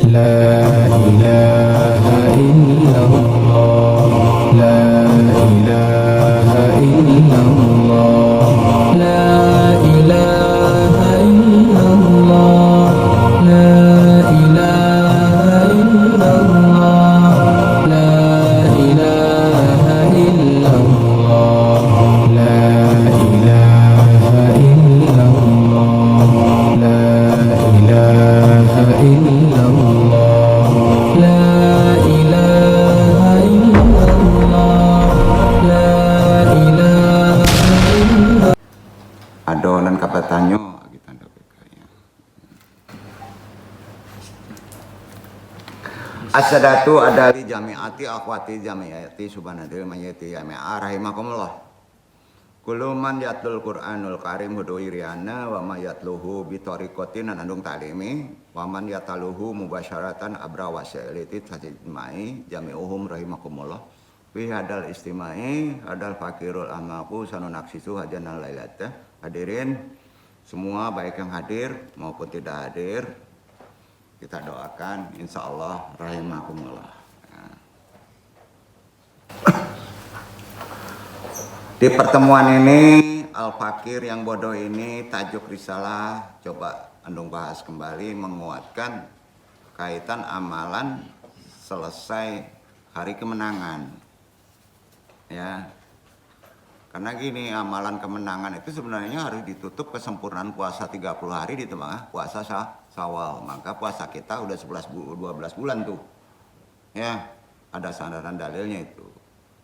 لا إله إلا الله لا إله إلا الله لا إله إلا الله لا إله إلا الله لا إله إلا الله لا إله إلا الله لا إله إلا الله لا إله إلا الله لا إله إلا adonan kapatanyo kita ndak bekaya. As-sadatu adali jami'ati akhwati jami'ati subhanadil mayati jami'a rahimakumullah. Kullu man yatlul Qur'anul Karim hudu iriana wa ma yatluhu bi tariqatin nandung talimi wa man yataluhu mubasyaratan abra wasilati tajmai jami'uhum rahimakumullah. Fi hadal istimai hadal fakirul amaku sanunaksisu hajanal lailata. Hadirin semua baik yang hadir maupun tidak hadir, kita doakan insya Allah rahimakumullah. Di pertemuan ini Al-Fakir yang bodoh ini tajuk risalah coba andung bahas kembali menguatkan kaitan amalan selesai hari kemenangan. Ya. Karena gini, amalan kemenangan itu sebenarnya harus ditutup kesempurnaan puasa 30 hari di tengah puasa Syawal. Maka puasa kita udah 12 bulan tuh. Ya, ada sandaran dalilnya itu.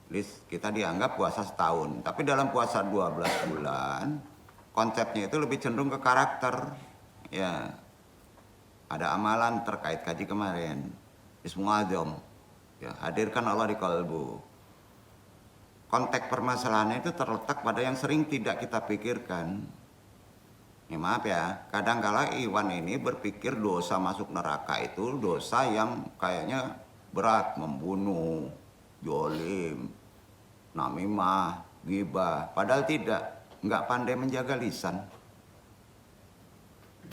Jadi kita dianggap puasa setahun. Tapi dalam puasa 12 bulan, konsepnya itu lebih cenderung ke karakter. Ya, ada amalan terkait kaji kemarin. Ismu Azam. Ya, hadirkan Allah di kalbu. Konteks permasalahannya itu terletak pada yang sering tidak kita pikirkan. Ya maaf ya, kadangkala Iwan ini berpikir dosa masuk neraka itu dosa yang kayaknya berat, membunuh, jolim, namimah, ghibah. Padahal tidak, nggak pandai menjaga lisan.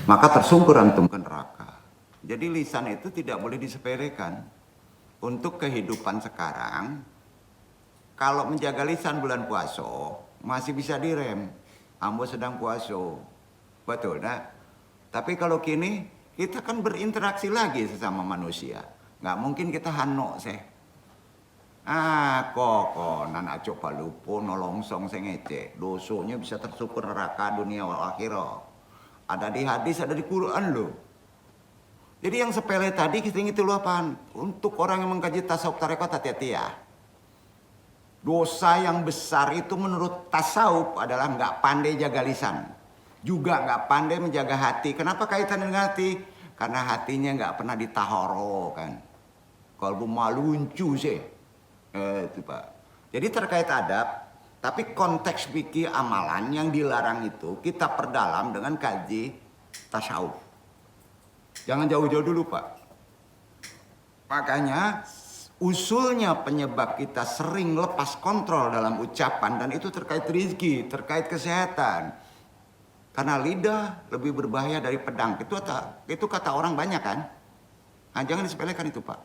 Maka tersungkur antum ke neraka. Jadi lisan itu tidak boleh disepelekan. Untuk kehidupan sekarang, kalau menjaga lisan bulan puasa masih bisa direm. Ambo sedang puasa. Betul nah? Tapi kalau kini kita kan berinteraksi lagi sesama manusia. Nggak mungkin kita hanok seh. Kok nan aco palupo nolongsong sing ngece. Dosonya bisa tersyukur neraka dunia wal akhirah. Ada di hadis, ada di Quran loh. Jadi yang sepele tadi kita itu loh apaan? Untuk orang yang mengkaji tasawuf tarekat hati-hati ya. Dosa yang besar itu menurut tasawuf adalah nggak pandai jaga lisan. Juga nggak pandai menjaga hati. Kenapa kaitan dengan hati? Karena hatinya nggak pernah ditahoro kan. Kalbu maluncu sih. Itu Pak. Jadi terkait adab, tapi konteks fikih amalan yang dilarang itu kita perdalam dengan kaji tasawuf. Jangan jauh-jauh dulu Pak. Makanya usulnya penyebab kita sering lepas kontrol dalam ucapan dan itu terkait rezeki, terkait kesehatan. Karena lidah lebih berbahaya dari pedang. Itu kata orang banyak kan? Nah, jangan disepelekan itu Pak.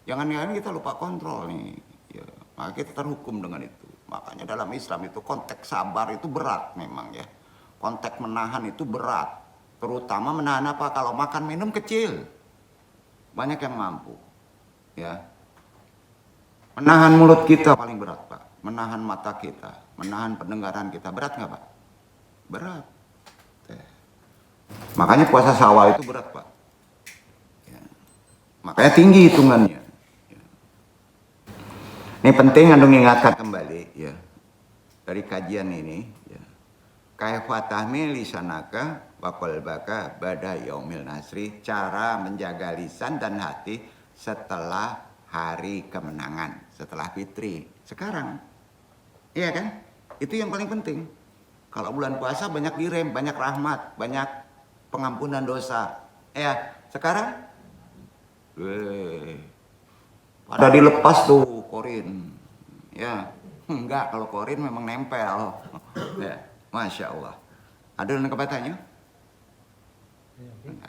Jangan kita lupa kontrol nih. Ya, maka kita terhukum dengan itu. Makanya dalam Islam itu konteks sabar itu berat memang ya. Konteks menahan itu berat. Terutama menahan apa? Kalau makan minum kecil. Banyak yang mampu. Ya. Menahan mulut kita paling berat Pak. Menahan mata kita. Menahan pendengaran kita. Berat nggak Pak? Berat. Makanya puasa Syawal itu berat Pak. Ya. Makanya tinggi hitungannya. Ya. Ini penting andung ingatkan kembali ya. Dari kajian ini. Ya. Kaifa tahmil lisanaka wa qalbaka ba'da yaumil nasri. Cara menjaga lisan dan hati setelah hari kemenangan, setelah fitri. Sekarang, iya kan? Itu yang paling penting. Kalau bulan puasa banyak direm, banyak rahmat, banyak pengampunan dosa. Ya, sekarang, pada dilepas tuh korin. Ya, enggak kalau korin memang nempel. Ya, Masya Allah. Ada yang kebatanya?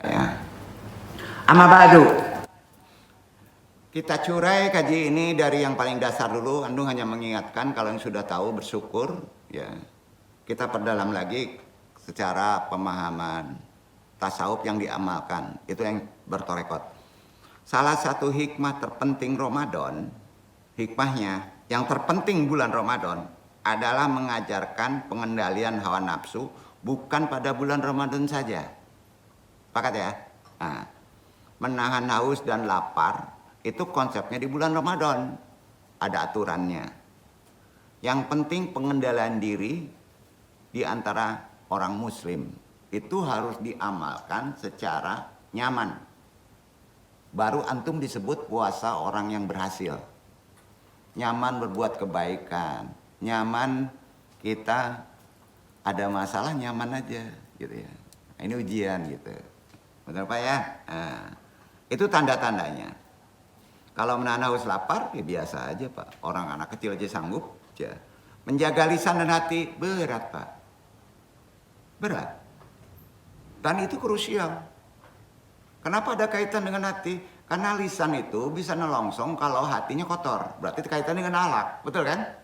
Ya. Amma ba'du. Kita curai kaji ini dari yang paling dasar dulu. Andung hanya mengingatkan, kalau yang sudah tahu bersyukur, ya. Kita perdalam lagi secara pemahaman tasawuf yang diamalkan, itu yang bertorekot. Salah satu hikmah terpenting Ramadan, hikmahnya yang terpenting bulan Ramadan adalah mengajarkan pengendalian hawa nafsu bukan pada bulan Ramadan saja. Sepakat ya? Nah, menahan haus dan lapar itu konsepnya di bulan Ramadan. Ada aturannya. Yang penting pengendalian diri di antara orang muslim itu harus diamalkan secara nyaman. Baru antum disebut puasa orang yang berhasil. Nyaman berbuat kebaikan, nyaman kita ada masalah nyaman aja gitu ya. Ini ujian gitu. Benar Pak ya? Nah, itu tanda-tandanya. Kalau menahan haus lapar ya biasa aja Pak. Orang anak kecil aja sanggup. Ya. Menjaga lisan dan hati berat Pak. Berat. Dan itu krusial. Kenapa ada kaitan dengan hati? Karena lisan itu bisa nelongsong kalau hatinya kotor. Berarti kaitan dengan akhlak, betul kan?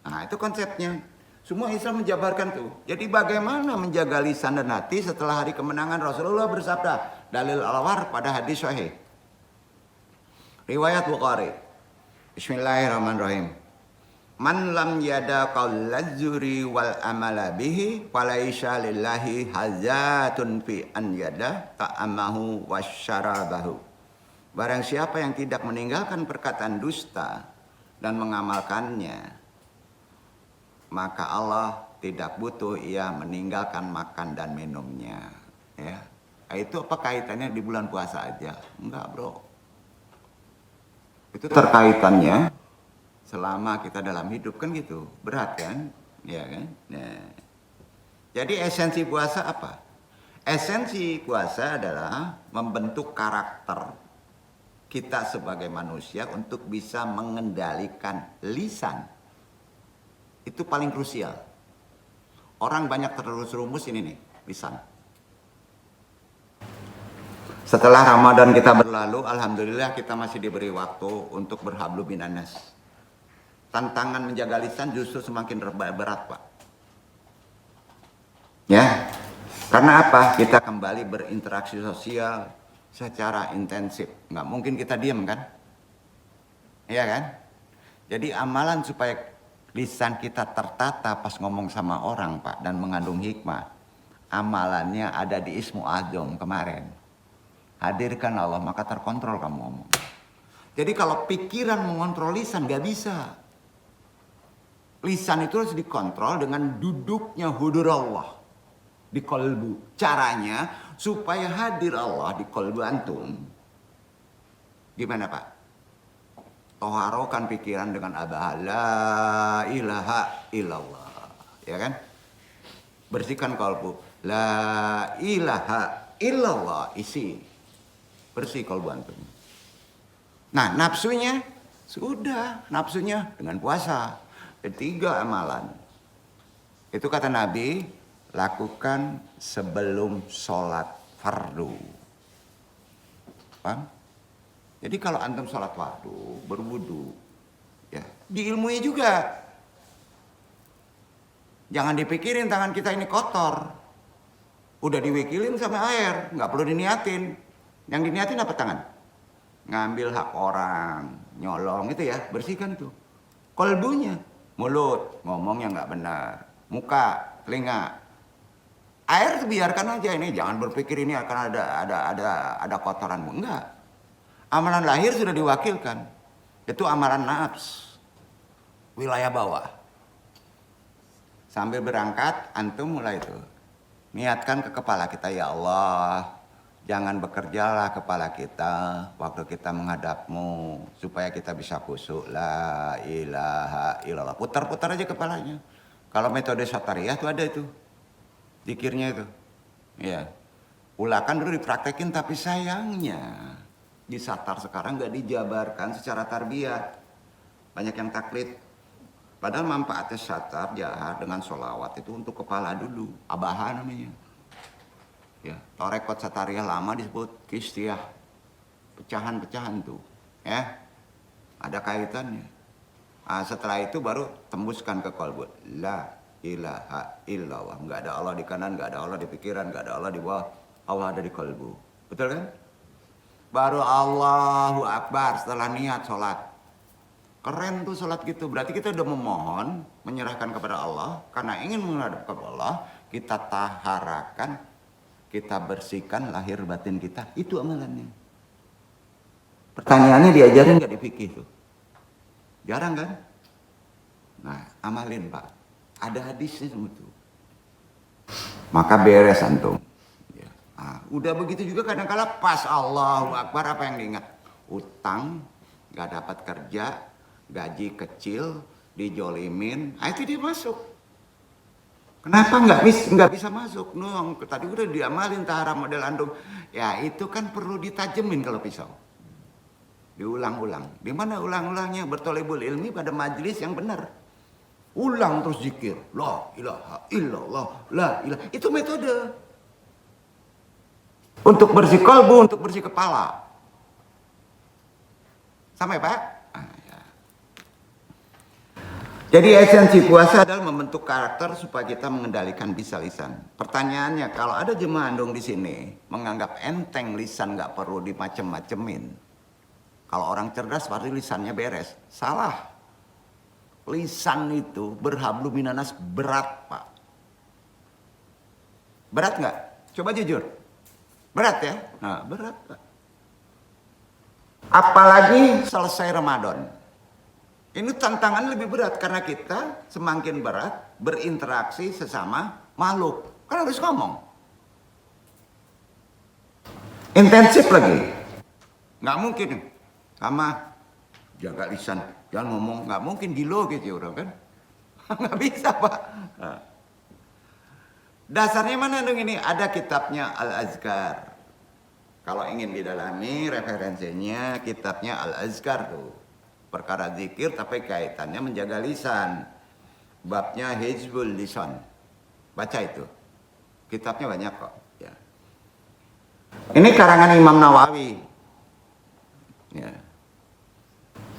Nah itu konsepnya. Semua Islam menjabarkan tuh. Jadi bagaimana menjaga lisan dan hati setelah hari kemenangan Rasulullah bersabda. Dalil al-war pada hadis sahih. Riwayat Bukhari. Bismillahirrahmanirrahim. Man lam yada qaulaz zuri wal amala bihi falaisha lillahi hazatun fi an yada ta'amahu wasyarabahu. Barang siapa yang tidak meninggalkan perkataan dusta dan mengamalkannya, maka Allah tidak butuh ia meninggalkan makan dan minumnya. Ya. Itu apa kaitannya di bulan puasa aja? Enggak bro. Itu terkaitannya selama kita dalam hidup kan gitu, berat kan, ya kan. Nah, jadi esensi puasa apa? Esensi puasa adalah membentuk karakter kita sebagai manusia untuk bisa mengendalikan lisan. Itu paling krusial. Orang banyak terus-rumus ini nih, lisan. Setelah Ramadan kita berlalu, alhamdulillah kita masih diberi waktu untuk berhablu minanas. Tantangan menjaga lisan justru semakin berat Pak. Ya, karena apa? Kita kembali berinteraksi sosial secara intensif. Nggak mungkin kita diam kan? Iya kan? Jadi amalan supaya lisan kita tertata pas ngomong sama orang Pak dan mengandung hikmah. Amalannya ada di Ismu Azam kemarin. Hadirkan Allah maka terkontrol kamu ngomong. Jadi kalau pikiran mengontrol lisan nggak bisa. Lisan itu harus dikontrol dengan duduknya hudur Allah di kolbu. Caranya supaya hadir Allah di kolbu antum. Gimana Pak? Toharokan pikiran dengan la ilaha illallah. Ya kan? Bersihkan kolbu. La ilaha illallah. Isi. Bersih kolbu antum. Nah nafsunya sudah. Nafsunya dengan puasa. Ketiga amalan. Itu kata Nabi, lakukan sebelum sholat fardu. Paham? Jadi kalau antum sholat fardu, berwudu, ya, diilmui juga. Jangan dipikirin tangan kita ini kotor. Udah diwikilin sama air, nggak perlu diniatin. Yang diniatin apa tangan? Ngambil hak orang, nyolong itu ya, bersihkan tuh. Kolbunya. Mulut, ngomong yang nggak benar. Muka, telinga. Air biarkan aja ini, jangan berpikir ini akan ada kotoran. Enggak. Amalan lahir sudah diwakilkan. Itu amalan nafs. Wilayah bawah. Sambil berangkat, antum mulai itu. Niatkan ke kepala kita, ya Allah. Jangan bekerjalah kepala kita waktu kita menghadapmu supaya kita bisa khusyuk. La ilaha illallah. Putar-putar aja kepalanya. Kalau metode satariyah tuh ada itu. Zikirnya itu. Ya. Ulakan dulu dipraktekin tapi sayangnya di satar sekarang nggak dijabarkan secara tarbiyah. Banyak yang taklid. Padahal manfaatnya satar jahar dengan sholawat itu untuk kepala dulu. Abaha namanya. Ya, torekot satariyah lama disebut kistiyah. Pecahan-pecahan tuh. Ya, ada kaitannya. Nah, setelah itu baru tembuskan ke kolbu. La ilaha illallah. Nggak ada Allah di kanan, nggak ada Allah di pikiran, nggak ada Allah di bawah. Allah ada di kolbu. Betul kan? Baru Allahu Akbar setelah niat sholat. Keren tuh sholat gitu. Berarti kita udah memohon, menyerahkan kepada Allah. Karena ingin menghadap kepada Allah, kita taharakan, kita bersihkan lahir batin kita. Itu amalannya. Pertanyaannya diajarin nggak di fikih tuh? Jarang kan? Nah, amalin Pak. Ada hadisnya semua tuh. Maka beres antum. Ya. Nah, udah begitu juga kadang-kala pas Allahu Akbar apa yang diingat? Utang, nggak dapat kerja, gaji kecil, dijolimin. Nah, itu dia masuk. Kenapa nggak bisa masuk? Nung, tadi udah diamalin tahara model antum. Ya itu kan perlu ditajemin kalau pisau. Diulang-ulang. Di mana ulang-ulangnya? Bertolebul ilmi pada majelis yang benar. Ulang terus zikir. La ilaha illallah. La ilaha. Itu metode. Untuk bersih kalbu, untuk bersih kepala. Sampai Pak? Ah, ya. Jadi esensi puasa adalah membentuk karakter supaya kita mengendalikan bisa lisan. Pertanyaannya, kalau ada jemaah andong di sini menganggap enteng lisan nggak perlu dimacem-macemin. Kalau orang cerdas pasti lisannya beres. Salah. Lisan itu berhablu minanas berat, Pak. Berat nggak? Coba jujur. Berat ya? Nah, berat, Pak. Apalagi selesai Ramadan. Ini tantangan lebih berat karena kita semakin berat berinteraksi sesama makhluk. Kan harus ngomong. Intensif lagi. Nggak mungkin. Sama jaga lisan, jangan ngomong, nggak mungkin gilo gitu orang kan, nggak bisa Pak. Nah. Dasarnya mana dong ini? Ada kitabnya Al-Azkar. Kalau ingin didalami referensinya kitabnya Al-Azkar tuh, perkara zikir tapi kaitannya menjaga lisan. Babnya Hizbul Lisan. Baca itu, kitabnya banyak kok. Ya. Ini karangan Imam Nawawi. Ya.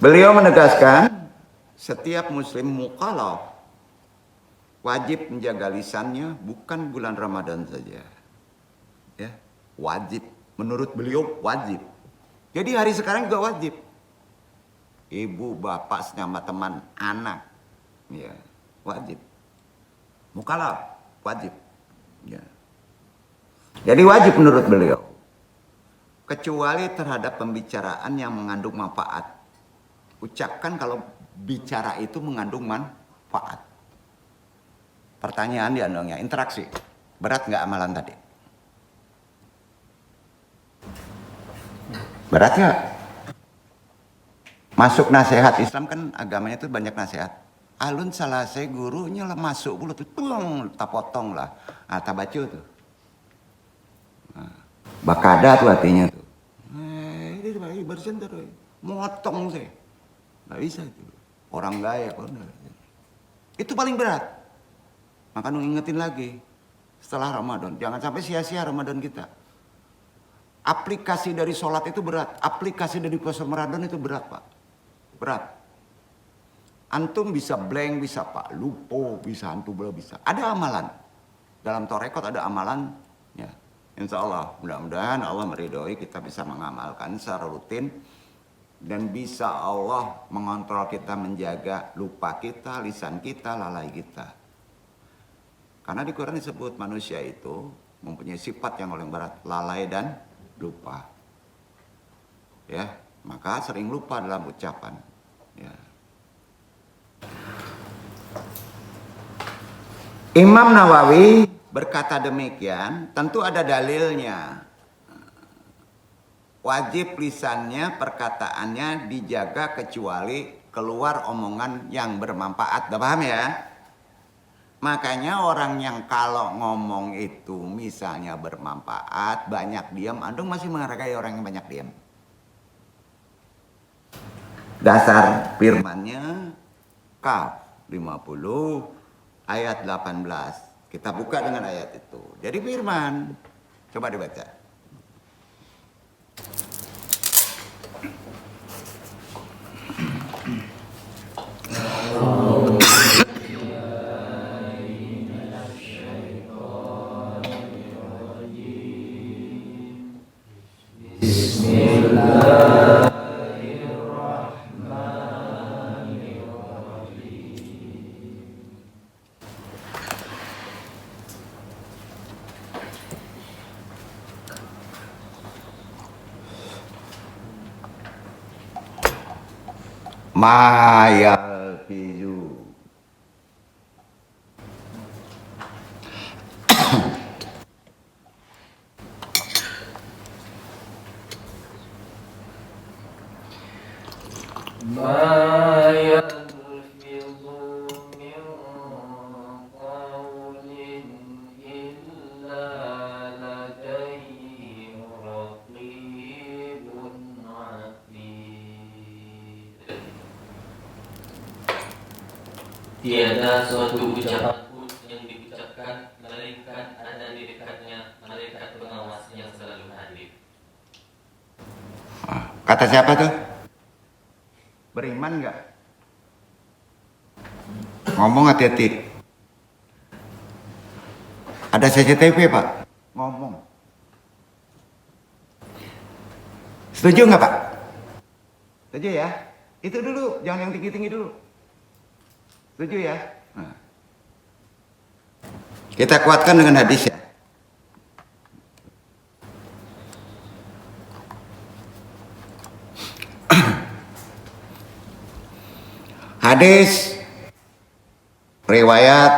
Beliau menegaskan setiap muslim mukallaf wajib menjaga lisannya bukan bulan Ramadan saja. Ya, wajib. Menurut beliau wajib. Jadi hari sekarang juga wajib. Ibu, bapak, sama teman, anak. Ya, wajib. Mukallaf wajib. Ya. Jadi wajib menurut beliau. Kecuali terhadap pembicaraan yang mengandung manfaat. Ucapkan kalau bicara itu mengandung manfaat. Pertanyaan di andongnya, interaksi. Berat nggak amalan tadi? Berat nggak? Masuk nasihat Islam kan agamanya itu banyak nasihat. Alun salah saya gurunya lah masuk puluh tuh, tak potong lah. Ah, tak baca tuh. Nah, bakada tuh artinya tuh. Ini bersen terus, motong sih. Nggak bisa itu. Orang gaya kok. Itu paling berat. Maka ngingetin lagi setelah Ramadan. Jangan sampai sia-sia Ramadan kita. Aplikasi dari sholat itu berat. Aplikasi dari puasa Ramadan itu berat Pak. Berat. Antum bisa blank, bisa Pak. Lupo, bisa antum bisa. Ada amalan. Dalam torekot ada amalan. Ya. Insya Allah. Mudah-mudahan Allah meridhoi kita bisa mengamalkan secara rutin. Dan bisa Allah mengontrol kita, menjaga lupa kita, lisan kita, lalai kita. Karena di Quran disebut manusia itu mempunyai sifat yang paling berat, lalai dan lupa. Ya, maka sering lupa dalam ucapan. Ya. Imam Nawawi berkata demikian, tentu ada dalilnya. Wajib lisannya, perkataannya dijaga kecuali keluar omongan yang bermanfaat. Udah paham ya? Makanya orang yang kalau ngomong itu misalnya bermanfaat, banyak diam, antum masih menghargai orang yang banyak diam. Dasar firmannya Kaf 50 ayat 18. Kita buka dengan ayat itu. Jadi firman, coba dibaca. Ma yalfizu. ما يلفظ من قول إلا لديه رقيب عتيد. Tiada suatu ucapan pun yang diucapkan melainkan ada di dekatnya malaikat pengawas yang selalu hadir. Kata siapa tuh? Beriman nggak? Ngomong hati-hati. Ada CCTV Pak? Ngomong. Setuju nggak Pak? Setuju ya? Itu dulu, jangan yang tinggi-tinggi dulu. Setuju ya? Nah. Kita kuatkan dengan hadis ya. Hadis riwayat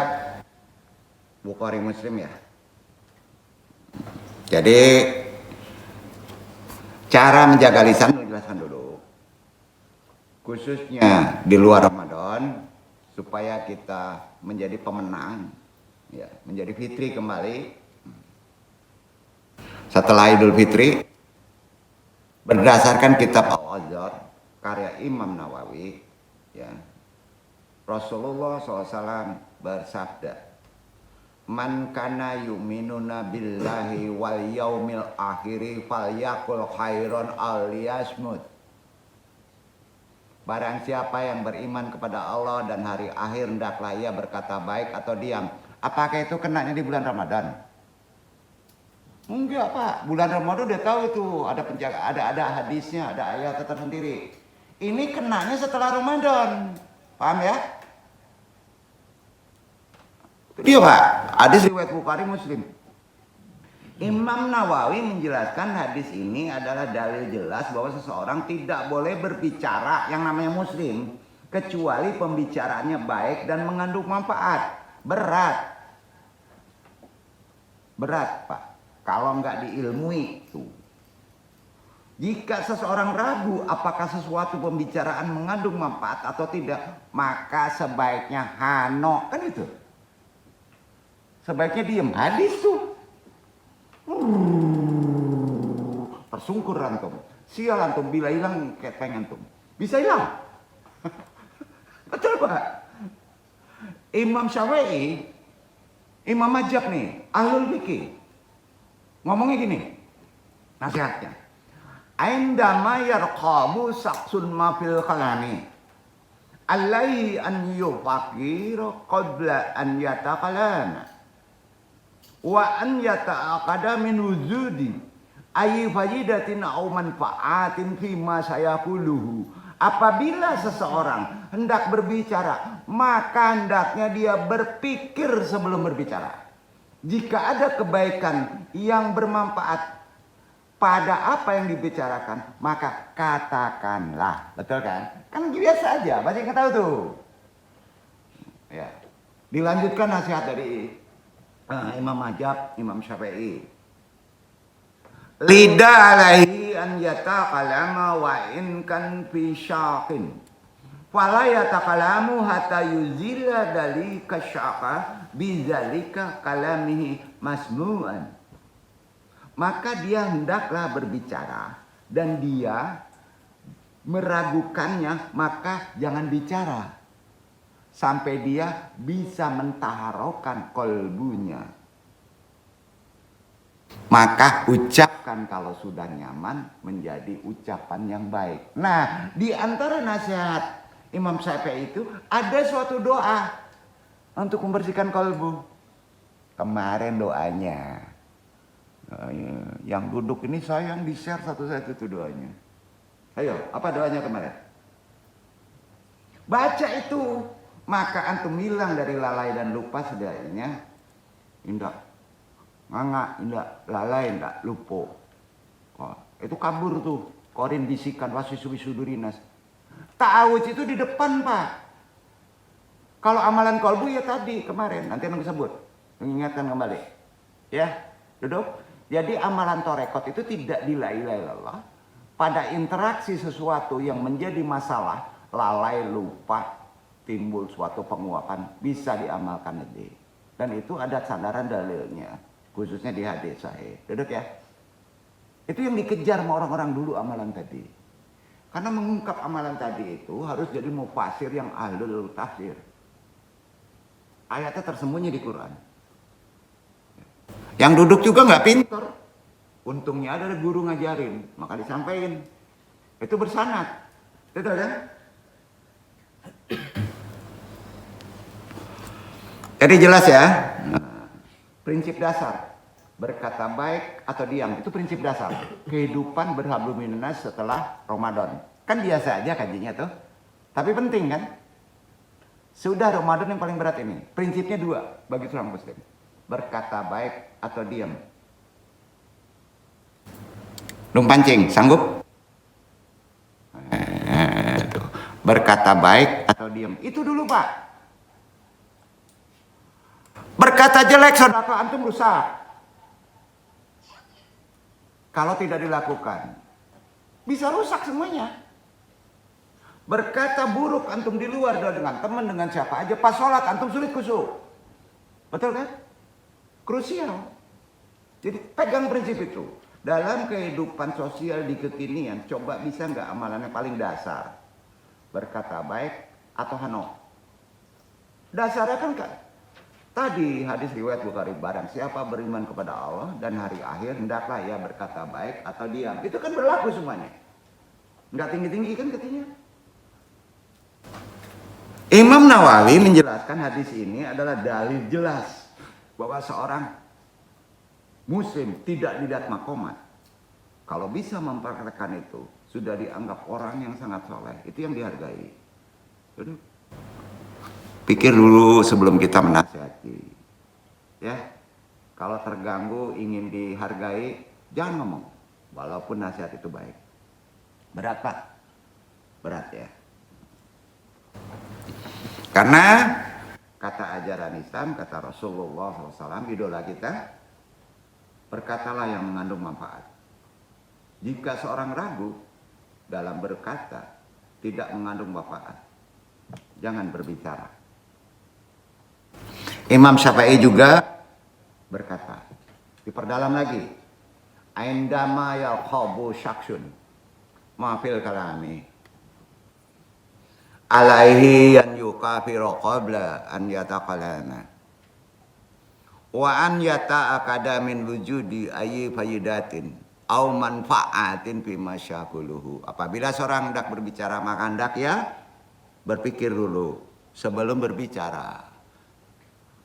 Bukhari Muslim ya. Jadi cara menjaga lisan jelaskan dulu. Khususnya di luar Ramadan supaya kita menjadi pemenang ya, menjadi fitri kembali setelah Idul Fitri berdasarkan kitab Al-Azhar karya Imam Nawawi ya. Rasulullah SAW bersabda, "Man kana yu'minuna billahi wal yaumil akhiri falyakul khairon al liyasmut." Barang siapa yang beriman kepada Allah dan hari akhir hendaklah ia berkata baik atau diam. Apakah itu kenanya di bulan Ramadan? Enggak Pak, bulan Ramadan dia tahu itu ada penjaga, ada hadisnya, ada ayat tersendiri. Ini kenanya setelah Ramadan, paham ya? Itu dia Pak, hadis riwayat Bukhari Muslim. Imam Nawawi menjelaskan hadis ini adalah dalil jelas bahwa seseorang tidak boleh berbicara yang namanya muslim kecuali pembicaraannya baik dan mengandung manfaat. Berat Pak, kalau nggak diilmui tuh. Jika seseorang ragu apakah sesuatu pembicaraan mengandung manfaat atau tidak, maka sebaiknya hano, kan itu. Sebaiknya diem, hadis tuh. Tersungkur antum, sial antum, bila hilang kepeng antum, bisa hilang. Betul Pak. Imam Syafi'i, Imam Majab nih, ahlul fikih, ngomongnya gini, nasihatnya. Aindama yarqabu saksun ma fil kalami, alai an yufakir qabla an yatakalama. Wa an yata'aqada min wujudi ayi fajidatin au manfaatin fima sayaquluhu. Apabila seseorang hendak berbicara, maka hendaknya dia berpikir sebelum berbicara. Jika ada kebaikan yang bermanfaat pada apa yang dibicarakan, maka katakanlah. Betul kan? Kan biasa aja, banyak yang tahu tuh. Ya. Dilanjutkan nasihat dari Imam Majab, Imam Syafi'i. Lidah alaihi an yatakalama wa in kan fi syaqin. Fala yatakalamu hatta yuzila dalika syaqa bizalika kalamihi masmu'an. Maka dia hendaklah berbicara dan dia meragukannya, maka jangan bicara sampai dia bisa mentaharaukan kolbunya. Maka ucapkan kalau sudah nyaman menjadi ucapan yang baik. Nah, di antara nasihat Imam Syafi'i itu ada suatu doa untuk membersihkan kolbu. Kemarin doanya, Yang duduk ini sayang di-share satu-satu itu doanya. Ayo, apa doanya kemarin? Baca itu, maka antum hilang dari lalai dan lupa setidaknya. Indah, nganga, indah, lalai, indah, lupa. Oh, itu kabur tuh. Korin bisikan waswisudurinas. Ta'awudz itu di depan, Pak. Kalau amalan kolbu ya tadi kemarin, nanti yang disebut. Mengingatkan kembali. Ya, duduk. Jadi amalan torekot itu tidak la ilaha illallah. Pada interaksi sesuatu yang menjadi masalah, lalai, lupa, timbul suatu penguapan, bisa diamalkan nanti. Dan itu ada sandaran dalilnya, khususnya di hadis sahih. Duduk ya. Itu yang dikejar sama orang-orang dulu amalan tadi. Karena mengungkap amalan tadi itu harus jadi mufasir yang ahlul tafsir. Ayatnya tersembunyi di Quran. Yang duduk juga nggak pintar. Untungnya ada guru ngajarin, maka disampaikan. Itu bersanad. Betul kan? Jadi jelas ya. Prinsip dasar. Berkata baik atau diam. Itu prinsip dasar. Kehidupan berhablum minannas setelah Ramadan. Kan biasa aja kajinya tuh. Tapi penting kan? Sudah Ramadan yang paling berat ini. Prinsipnya dua bagi seorang muslim. Berkata baik atau diam. Dong pancing, sanggup? Berkata baik atau diam. Itu dulu Pak. Berkata jelek sedekah antum rusak. Kalau tidak dilakukan. Bisa rusak semuanya. Berkata buruk antum di luar dengan teman, dengan siapa aja. Pas sholat antum sulit khusyuk. Betul kan? Krusial. Jadi pegang prinsip itu. Dalam kehidupan sosial di kekinian, coba bisa nggak amalannya paling dasar? Berkata baik atau hano? Dasarnya kan tadi hadis riwayat Bukhari, barang siapa beriman kepada Allah dan hari akhir, hendaklah ia berkata baik atau diam. Itu kan berlaku semuanya. Nggak tinggi-tinggi kan katanya. Imam Nawawi menjelaskan hadis ini adalah dalil jelas bahwa seorang muslim tidak dilihat makomat. Kalau bisa mempraktekkan itu, sudah dianggap orang yang sangat soleh. Itu yang dihargai. Jadi, pikir dulu sebelum kita menasihati. Ya, kalau terganggu ingin dihargai, jangan ngomong. Walaupun nasihat itu baik. Berat Pak? Berat ya. Karena kata ajaran Islam, kata Rasulullah SAW, idola kita, berkatalah yang mengandung manfaat. Jika seorang ragu dalam berkata tidak mengandung manfaat, jangan berbicara. Imam Syafi'i juga berkata, diperdalam lagi, aindama yalqabu syaksun mafil kalami alaihi an yukafiru qabla an yataqalana wa an yata'akada min wujudi ayyi fayidatin au manfaatin fi masyaquluhu. Apabila seorang hendak berbicara, maka hendak ya berpikir dulu sebelum berbicara.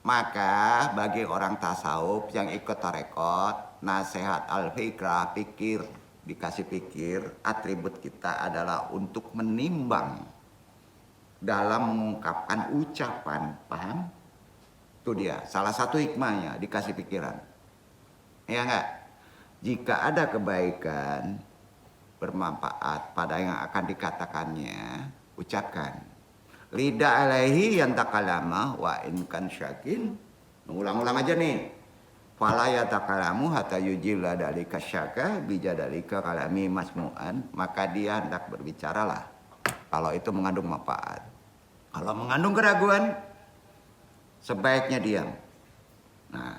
Maka bagi orang tasawuf yang ikut tarekot, nasihat al-fikrah, pikir, dikasih pikir, atribut kita adalah untuk menimbang dalam mengungkapkan ucapan, paham? Itu dia, salah satu hikmahnya dikasih pikiran. Ya enggak? Jika ada kebaikan bermanfaat pada yang akan dikatakannya, ucapkan. Lidah alaihi yang takalama wa in kan syakin. Ulang-ulang aja nih. Fala yatakalamu hatta yujilla dalika syaka bijadalika kalami masmu'an. Maka dia hendak berbicaralah kalau itu mengandung manfaat. Kalau mengandung keraguan, sebaiknya diam. Nah,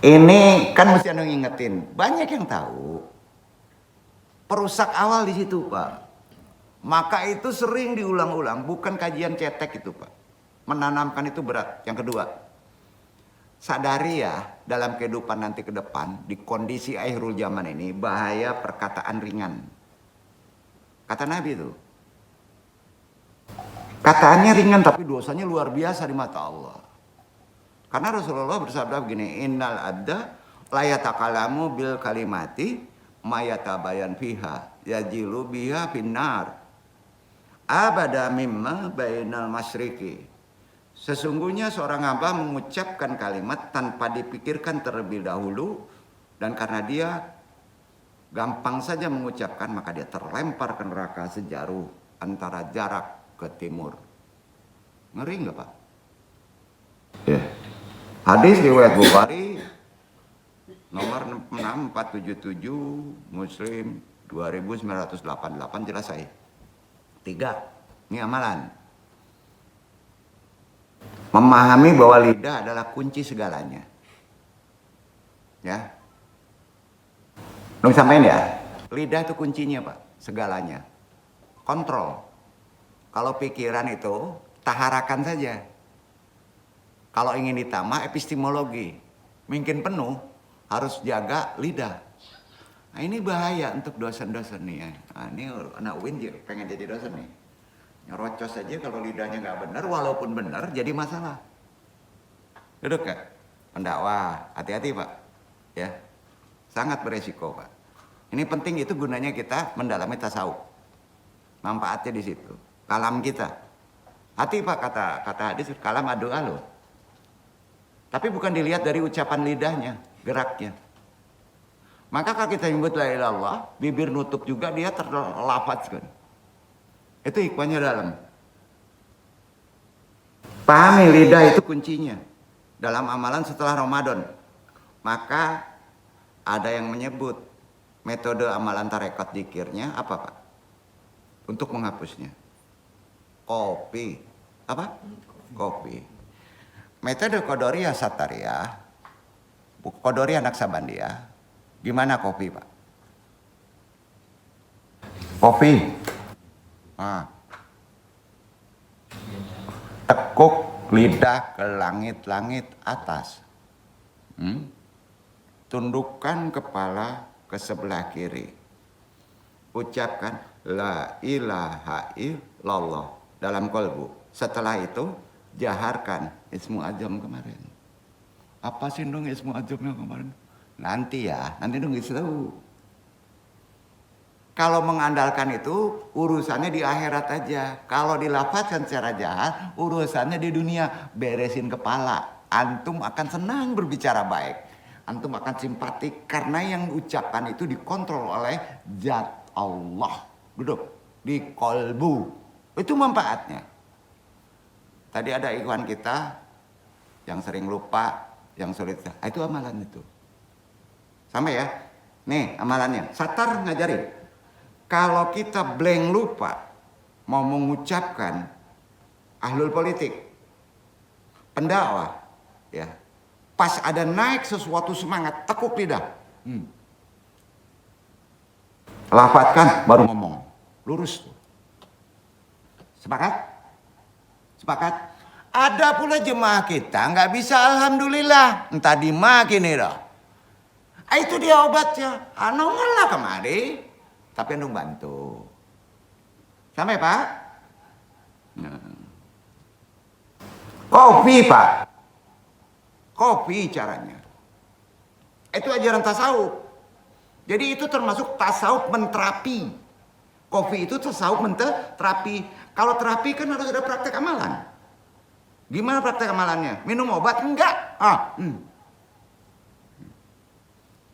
ini kan mesti anda ngingetin. Banyak yang tahu. Perusak awal di situ, Pak. Maka itu sering diulang-ulang. Bukan kajian cetek itu, Pak. Menanamkan itu berat. Yang kedua, sadari ya dalam kehidupan nanti ke depan, di kondisi akhirul zaman ini, bahaya perkataan ringan. Kata Nabi itu. Kataannya ringan tapi dosanya luar biasa di mata Allah. Karena Rasulullah bersabda begini, innal abda la yatakalamu bil kalimati mayatabayan fiha yajilu biha finnar abada mimma bainal masyriqi. Sesungguhnya seorang hamba mengucapkan kalimat tanpa dipikirkan terlebih dahulu, dan karena dia gampang saja mengucapkan maka dia terlempar ke neraka sejauh antara jarak ke timur. Ngeri nggak Pak? Ya. Hadis riwayat Bukhari nomor 6477, Muslim 2988, jelas saya. 3. Ini amalan. Memahami bahwa lidah adalah kunci segalanya. Ya. Belum sampein ya? Lidah itu kuncinya Pak, segalanya. Kontrol. Kalau pikiran itu taharakan saja. Kalau ingin ditambah epistemologi, mungkin penuh, harus jaga lidah. Nah ini bahaya untuk dosen-dosen nih ya. Nah, ini anak UIN pengen jadi dosen nih. Nyerocos saja kalau lidahnya nggak benar, walaupun benar jadi masalah. Duduk ya, pendakwah, hati-hati Pak. Ya, sangat beresiko Pak. Ini penting, itu gunanya kita mendalami tasawuf. Manfaatnya di situ. Kalam kita. Hati Pak, kata hadis, kalam doa loh. Tapi bukan dilihat dari ucapan lidahnya, geraknya. Maka kalau kita nyebut la ilaha illallah, bibir nutup juga dia terlafazkan. Itu hikmahnya dalam. Pahami lidah itu kuncinya dalam amalan setelah Ramadan. Maka ada yang menyebut metode amalan tarekat dzikirnya apa Pak? Untuk menghapusnya. Kopi. Apa? Kopi. Metode Qadariyah Satariyah, Qadariyah Naksabandiyah, gimana kopi Pak? Kopi. Nah. Tekuk lidah ke langit-langit atas. Tundukkan kepala ke sebelah kiri. Ucapkan la ilaha illallah dalam kolbu. Setelah itu jaharkan Ismu Azam kemarin. Apa sih dong Ismu Azamnya kemarin? Nanti ya, nanti dong tahu. Kalau mengandalkan itu urusannya di akhirat aja. Kalau dilafazkan secara jahat, urusannya di dunia. Beresin kepala. Antum akan senang berbicara baik. Antum akan simpatik karena yang ucapan itu dikontrol oleh zat Allah. Duduk di kolbu. Itu manfaatnya. Tadi ada ikhwan kita yang sering lupa, yang sulit. Itu amalan itu. Sampai ya. Nih amalannya. Satar ngajarin. Kalau kita blank lupa mau mengucapkan ahlul politik, pendakwah, ya, pas ada naik sesuatu semangat, tekuk lidah, lafadzkan baru ngomong, lurus. Sepakat? Sepakat? Ada pula jemaah kita nggak bisa alhamdulillah, entah dimakin dah. Itu dia obatnya, anongelah kemari. Tapi andung bantu. Sampai Pak? Nah. Kopi Pak. Kopi caranya. Itu ajaran tasawuf. Jadi itu termasuk tasawuf menterapi. Kopi itu tasawuf menterapi. Kalau terapi kan harus ada praktek amalan. Gimana praktek amalannya? Minum obat? Enggak.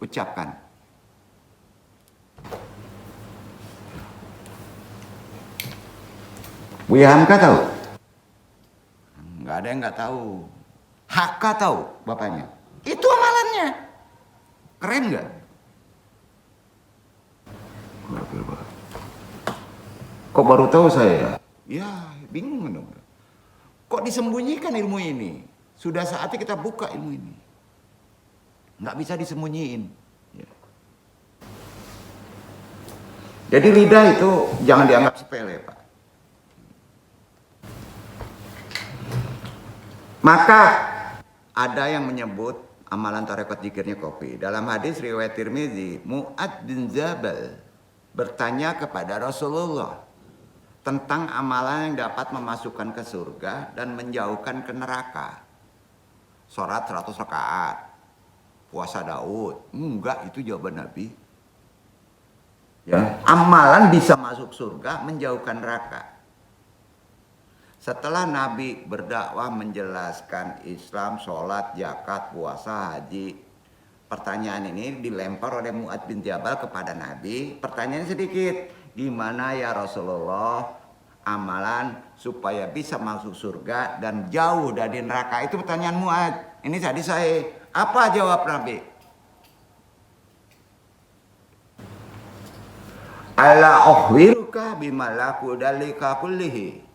Ucapkan. Buya Hamka tahu? Nggak ada yang nggak tahu. Haka tahu bapaknya. Itu amalannya. Keren nggak? Kok baru tahu saya? Ya bingung dong. Kok disembunyikan ilmu ini? Sudah saatnya kita buka ilmu ini. Nggak bisa disembunyiin. Ya. Jadi lidah itu jangan dianggap sepele Pak. Maka ada yang menyebut amalan tarekat zikirnya kopi. Dalam hadis riwayat Tirmizi, Mu'ad bin Jabal bertanya kepada Rasulullah tentang amalan yang dapat memasukkan ke surga dan menjauhkan ke neraka. Sholat 100 rakaat, puasa Daud. Enggak, itu jawaban Nabi. Ya, amalan bisa masuk surga, menjauhkan neraka. Setelah Nabi berdakwah menjelaskan Islam, sholat, zakat, puasa, haji, pertanyaan ini dilempar oleh Mu'adz bin Jabal kepada Nabi. Pertanyaan sedikit, gimana ya Rasulullah amalan supaya bisa masuk surga dan jauh dari neraka? Itu pertanyaan Mu'adz. Ini tadi saya, apa jawab Nabi? Ala ukhbiruka bima laku dalika kullihi.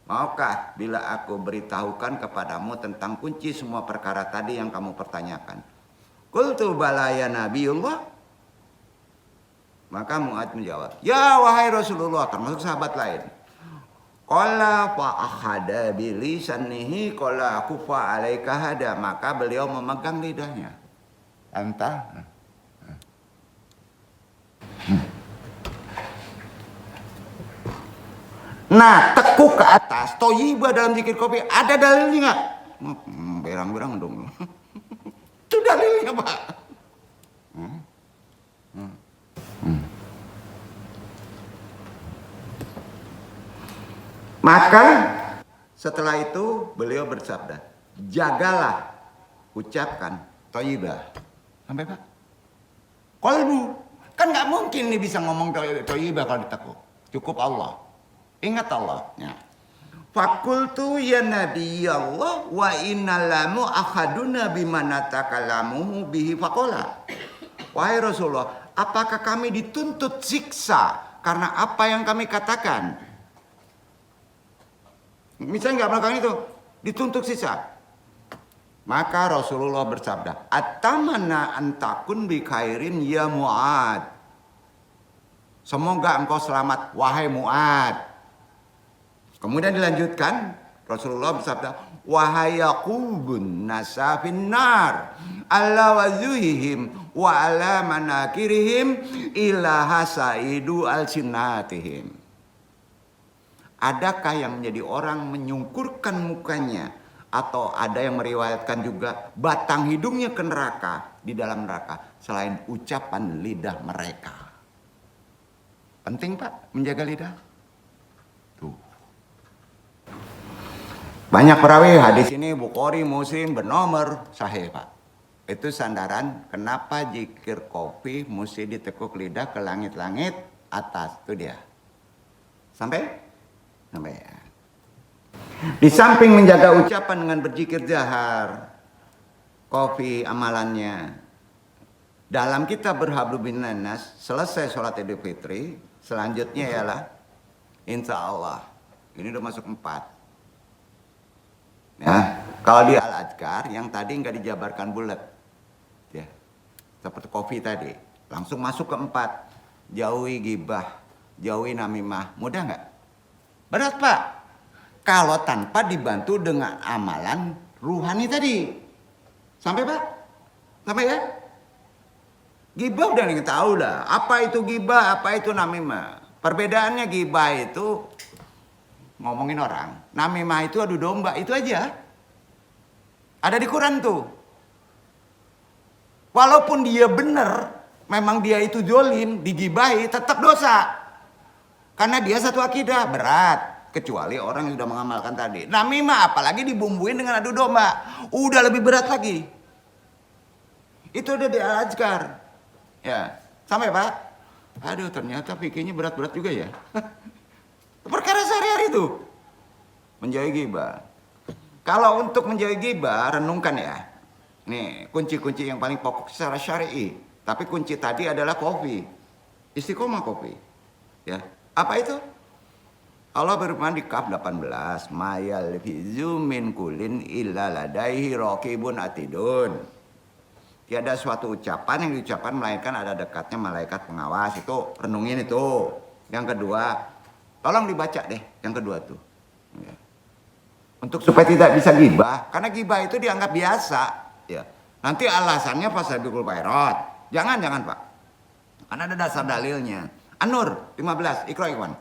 Maukah bila aku beritahukan kepadamu tentang kunci semua perkara tadi yang kamu pertanyakan? Qultu bala ya Nabiullah. Maka Mu'adz menjawab, ya wahai Rasulullah, termasuk sahabat lain. Qala fa akhada bi lisanihi qala kufa alaika hada. Maka beliau memegang lidahnya. Entah. Nah, tekuk ke atas, toyibah dalam zikir kopi, ada dalilnya nggak? Berang-berang dong. Itu dalilnya, Pak. Maka setelah itu beliau bersabda, jagalah, ucapkan toyibah. Sampai Pak? Kolbu, kan nggak mungkin nih bisa ngomong toyibah kalau ditekuk. Cukup Allah. Ingat Allah. Ya. Fakultu ya Nabi Allah wa innalamu akhaduna bimana takalamuhu bihi faqala. Wahai Rasulullah, apakah kami dituntut siksa karena apa yang kami katakan? Misalnya nggak melakukan itu, dituntut siksa. Maka Rasulullah bersabda, "Atamana antakun bi khairin ya Mu'adz." Semoga engkau selamat wahai Mu'adz. Kemudian dilanjutkan, Rasulullah bersabda, wahai yaqubun nasa finnar alla wazuhihim wa ala manakirihim ila hasaidu alsinatihim. Adakah yang menjadi orang menyungkurkan mukanya, atau ada yang meriwayatkan juga batang hidungnya ke neraka, di dalam neraka, selain ucapan lidah mereka. Penting Pak menjaga lidah. Tuh. Banyak perawi hadis ini Bukhari, Muslim bernomor sahih Pak. Itu sandaran kenapa zikir kopi mesti ditekuk lidah ke langit-langit atas. Itu dia. Sampai ya. Di samping menjaga ucapan dengan berzikir jahar, kopi amalannya. Dalam kitab Berhablu bin Nanas, selesai sholat Idul Fitri, selanjutnya ialah insya Allah. Ini udah masuk 4. Ya, kalau di Al-Adhkar yang tadi nggak dijabarkan bulat, ya, seperti kopi tadi, langsung masuk ke 4. Jauhi gibah, jauhi namimah. Mudah nggak? Berat Pak. Kalau tanpa dibantu dengan amalan ruhani tadi. Sampai Pak? Sampai ya? Gibah udah nih tahu dah. Apa itu gibah, apa itu namimah. Perbedaannya gibah itu ngomongin orang. Namimah itu adu domba, itu aja. Ada di Quran tuh. Walaupun dia benar, memang dia itu zolim, digibahi, tetap dosa. Karena dia satu akidah, berat. Kecuali orang yang sudah mengamalkan tadi. Namimah apalagi dibumbuin dengan adu domba. Udah lebih berat lagi. Itu ada di Al-Adhkar. Ya, sampai Pak. Aduh ternyata fikihnya berat-berat juga ya. Perkara sehari-hari itu. Menjauhi ghibah. Kalau untuk menjauhi ghibah, renungkan ya. Nih, kunci-kunci yang paling pokok secara syar'i. Tapi kunci tadi adalah kopi. Istiqomah kopi. Ya. Apa itu? Allah berfirman di Kaf 18, "Mayal fizu min kulin illa ladaihi raqibun atidun." Tiada suatu ucapan yang diucapkan melainkan ada dekatnya malaikat pengawas. Itu renungin itu. Yang kedua, tolong dibaca deh yang kedua tuh. Ya. Untuk supaya tidak bisa gibah, karena gibah itu dianggap biasa. Ya. Nanti alasannya fasabiqul khairat. Jangan Pak. Karena ada dasar dalilnya. An-Nur 15, Iqra Ikhwan.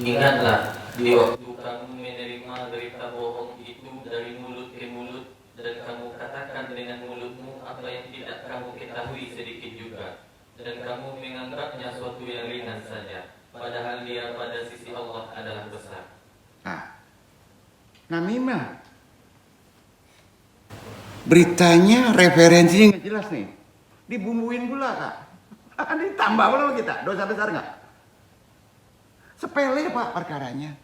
Ingatlah di waktu kamu menerima berita bohong itu dari mulut ke mulut, dan kamu katakan dengan mulutmu apa yang tidak kamu ketahui sedikit juga, dan kamu menganggapnya suatu yang ringan saja, padahal dia pada sisi Allah adalah besar. Nah, namimah. Beritanya, referensinya nggak jelas nih. Dibumbuin pula, Kak. Ditambah pula kita. Dosa besar nggak? Sepele, Pak, perkaranya.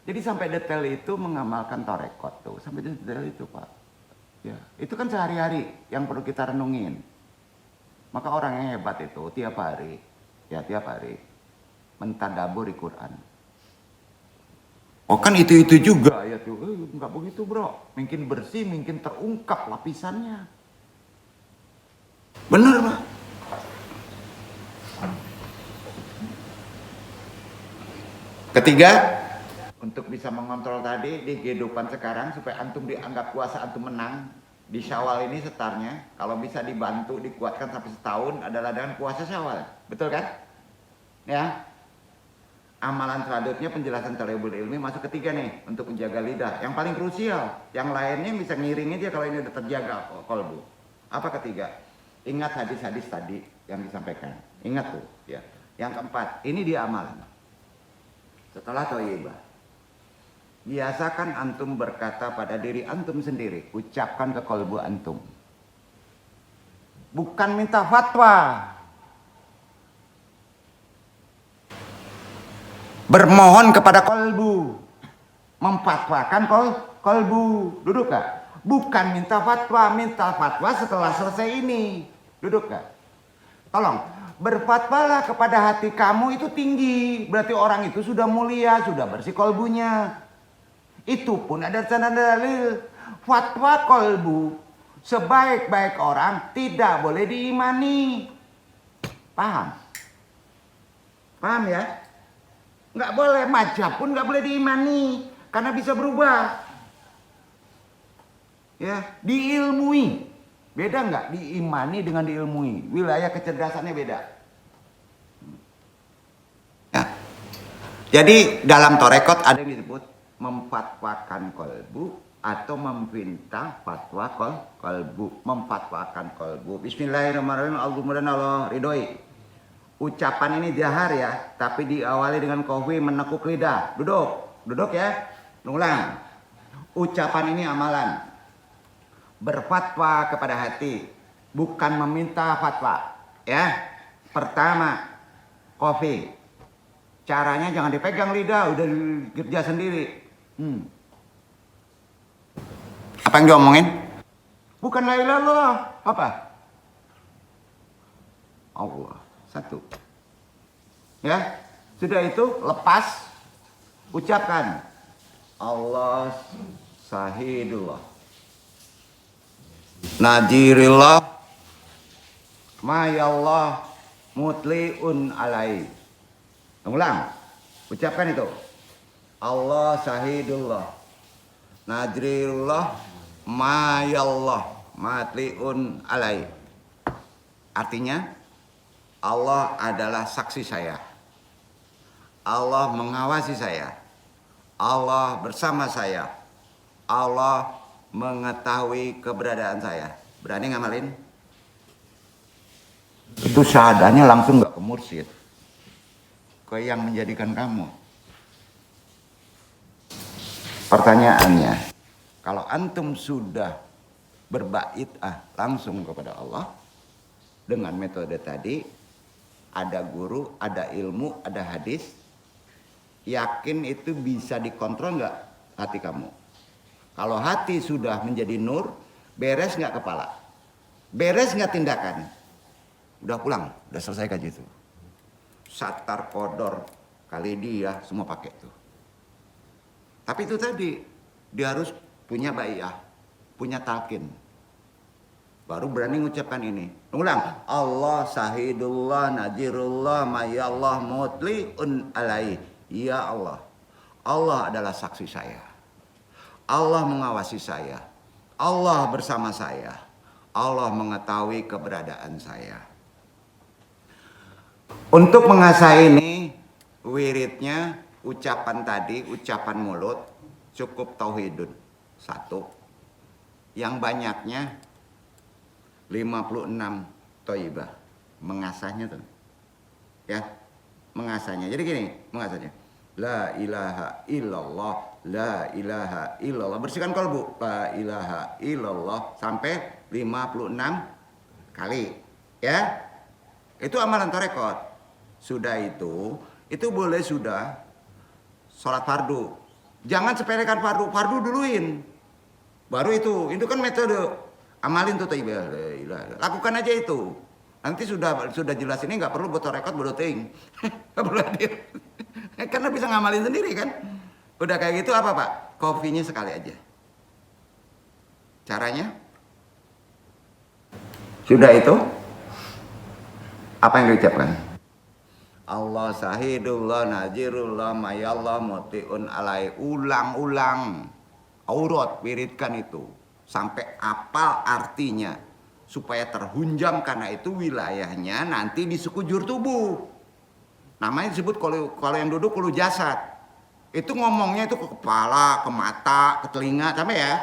Jadi sampai detail itu mengamalkan torekot tuh. Sampai detail itu, Pak. Ya, itu kan sehari-hari yang perlu kita renungin. Maka orang yang hebat itu tiap hari mentadabburi Quran. Oh kan itu juga ya tuh, nggak begitu bro. Mungkin bersih, mungkin terungkap lapisannya. Bener Pak. Ketiga, untuk bisa mengontrol tadi di kehidupan sekarang supaya antum dianggap puasa antum menang di Syawal ini setarnya, kalau bisa dibantu dikuatkan sampai setahun adalah dengan puasa Syawal, betul kan? Ya. Amalan selanjutnya penjelasan talibul ilmi masuk ketiga nih untuk menjaga lidah. Yang paling krusial, yang lainnya bisa ngiring aja kalau ini udah terjaga kolbu. Apa ketiga? Ingat hadis-hadis tadi yang disampaikan. Ingat tuh, ya. Yang keempat, ini dia amalan. Setelah thayyibah, biasakan antum berkata pada diri antum sendiri, ucapkan ke kolbu antum. Bukan minta fatwa. Bermohon kepada kolbu, memfatwakan kolbu, duduk gak? Bukan minta fatwa setelah selesai ini, duduk gak? Tolong, berfatwalah kepada hati kamu itu tinggi, berarti orang itu sudah mulia, sudah bersih kolbunya. Itu pun ada tanda dalil, fatwa kolbu, sebaik-baik orang tidak boleh diimani. Paham? Paham ya? Nggak boleh, mazhab pun nggak boleh diimani karena bisa berubah. Ya, diilmui. Beda nggak diimani dengan diilmui? Wilayah kecerdasannya beda. Ya. Jadi dalam torekot ada yang disebut memfatwakan kolbu atau meminta fatwa kolbu, memfatwakan kolbu. Bismillahirrahmanirrahim. Allah ridhoi. Ucapan ini jahar ya, tapi diawali dengan kohwi menekuk lidah. Duduk ya. Ulang. Ucapan ini amalan. Berfatwa kepada hati, bukan meminta fatwa. Ya. Pertama, kohwi. Caranya jangan dipegang lidah, udah kerja sendiri. Apa yang diomongin? Bukan la ilaha illallah. Apa? Allah. Satu. Ya, sudah itu lepas, ucapkan Allah sahidullah, najirillah, mayallah, mutliun alai. Ulang, ucapkan itu. Allah sahidullah, najirillah, mayallah, mutliun alai. Artinya Allah adalah saksi saya. Allah mengawasi saya. Allah bersama saya. Allah mengetahui keberadaan saya. Berani ngamalin? Itu syahadahnya langsung gak ke mursyid, ke yang menjadikan kamu. Pertanyaannya, kalau antum sudah berbaidah langsung kepada Allah dengan metode tadi, ada guru, ada ilmu, ada hadis, yakin itu bisa dikontrol nggak hati kamu? Kalau hati sudah menjadi nur, beres nggak kepala? Beres nggak tindakan? Udah pulang, udah selesai kaji itu. Satar, kodor, kali dia semua pakai tuh. Tapi itu tadi, dia harus punya bai'ah, punya talqin. Baru berani mengucapkan ini. Ulang. Allah sahidullah najirullah mayallah mutliun alai. Ya Allah. Allah adalah saksi saya. Allah mengawasi saya. Allah bersama saya. Allah mengetahui keberadaan saya. Untuk mengasah ini, wiridnya ucapan tadi, ucapan mulut cukup tauhidun 1. Yang banyaknya 56 thayyibah. Mengasahnya tuh. Ya, mengasahnya. Jadi gini, mengasahnya. La ilaha illallah, la ilaha illallah. Bersihkan kalbu. La ilaha illallah sampai 56 kali. Ya. Itu amalan tarekat. Sudah itu boleh sudah sholat fardu. Jangan sepelekan fardu, fardu duluin. Baru itu kan metode. Amalin tuh thayyibah. Lakukan aja itu. Nanti sudah jelas ini nggak perlu buat tarekat ting. Nggak perlu hadir. Karena bisa ngamalin sendiri kan. Udah kayak gitu apa Pak? Kopinya sekali aja. Caranya? Sudah itu? Apa yang diucapkan? Allah sahidullah nazirullah mayallah muti'un alai. Ulang-ulang. Aurat, wiridkan itu. Sampai apal artinya. Supaya terhunjam karena itu wilayahnya nanti di sekujur tubuh. Namanya disebut kalau yang duduk ulu jasad. Itu ngomongnya itu ke kepala, ke mata, ke telinga, sampai ya.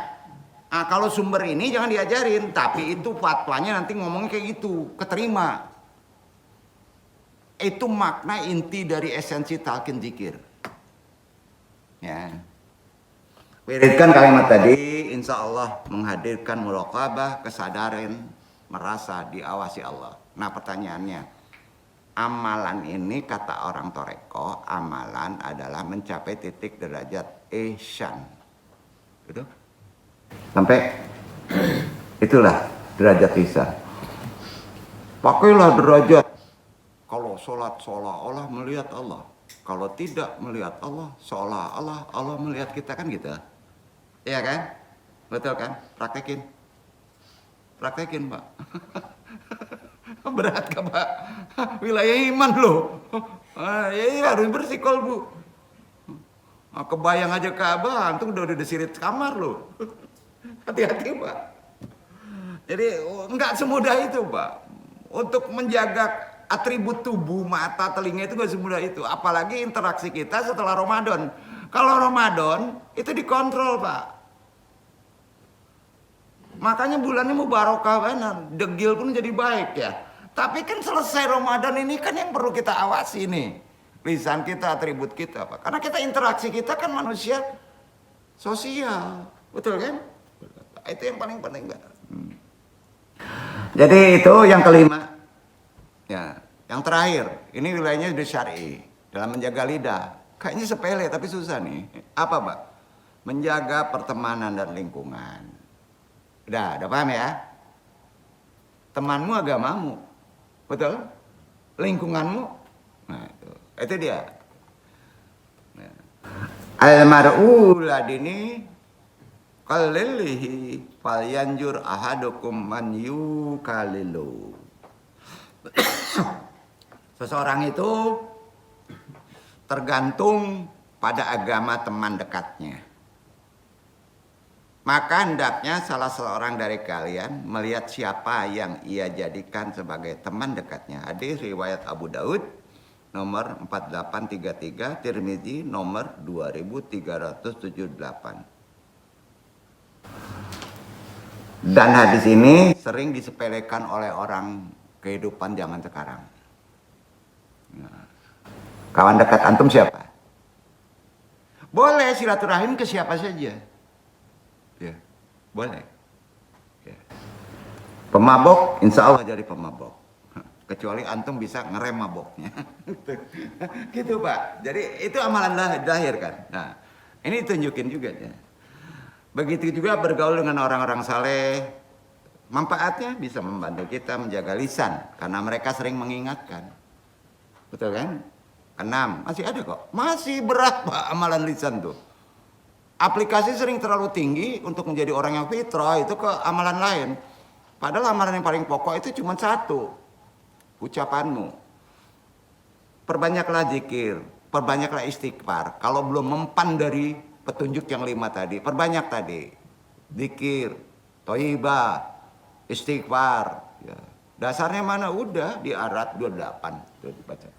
Nah, kalau sumber ini jangan diajarin, tapi itu fatwanya nanti ngomongnya kayak gitu, keterima. Itu makna inti dari esensi talqin zikir. Ya. Wiridkan kalimat tadi, insya Allah menghadirkan muraqabah, kesadaran, merasa diawasi Allah. Nah pertanyaannya, amalan ini kata orang toreko, amalan adalah mencapai titik derajat ihsan. Gitu? Sampai itulah derajat ihsan. Pakailah derajat. Kalau sholat seolah-olah melihat Allah. Kalau tidak melihat Allah, seolah-olah Allah melihat kita, kan gitu. Iya kan? Betul kan? Praktekin. Praktekin Pak. Berat kan Pak? Wilayah iman loh. Ya harus bersih kalbu. Kebayang aja Ka'bah, antum udah disirit kamar loh. Hati-hati Pak. Jadi enggak semudah itu Pak. Untuk menjaga atribut tubuh, mata, telinga itu enggak semudah itu. Apalagi interaksi kita setelah Ramadan. Kalau Ramadan itu dikontrol Pak. Makanya bulannya mubarakah benar, degil pun jadi baik ya. Tapi kan selesai Ramadan ini kan yang perlu kita awasi nih. Lisan kita, atribut kita Pak. Karena kita interaksi kita kan manusia sosial. Betul kan? Itu yang paling penting Pak. Jadi itu yang kelima. Ya, yang terakhir, ini wilayahnya sudah syar'i dalam menjaga lidah. Kayaknya sepele tapi susah nih. Apa Pak? Menjaga pertemanan dan lingkungan. Udah paham ya? Temanmu agamamu. Betul? Lingkunganmu. Nah, itu dia. Nah. Al-mar'u ladini qalilihi falyanjur ahadukum man yukalilu. Seseorang itu tergantung pada agama teman dekatnya. Maka hendaknya salah seorang dari kalian melihat siapa yang ia jadikan sebagai teman dekatnya. Hadis riwayat Abu Daud nomor 4833, Tirmizi nomor 2378. Dan hadis ini sering disepelekan oleh orang kehidupan zaman sekarang. Nah, kawan dekat antum siapa? Boleh silaturahim ke siapa saja. Ya, boleh. Ya. Pemabok, insya Allah jadi pemabok. Kecuali antum bisa ngerem maboknya. Gitu Pak. Jadi itu amalan lahir kan. Nah, ini tunjukin juga ya. Begitu juga bergaul dengan orang-orang saleh. Manfaatnya bisa membantu kita menjaga lisan. Karena mereka sering mengingatkan. Betul kan? 6, masih ada kok. Masih berat Pak amalan lisan tuh. Aplikasi sering terlalu tinggi untuk menjadi orang yang fitrah itu ke amalan lain. Padahal amalan yang paling pokok itu cuma satu. Ucapanmu. Perbanyaklah zikir, perbanyaklah istighfar. Kalau belum mempan dari petunjuk yang 5 tadi, perbanyak tadi. Zikir, thayyibah, istighfar. Ya. Dasarnya mana? Udah di Arat 28. Tuh dibaca.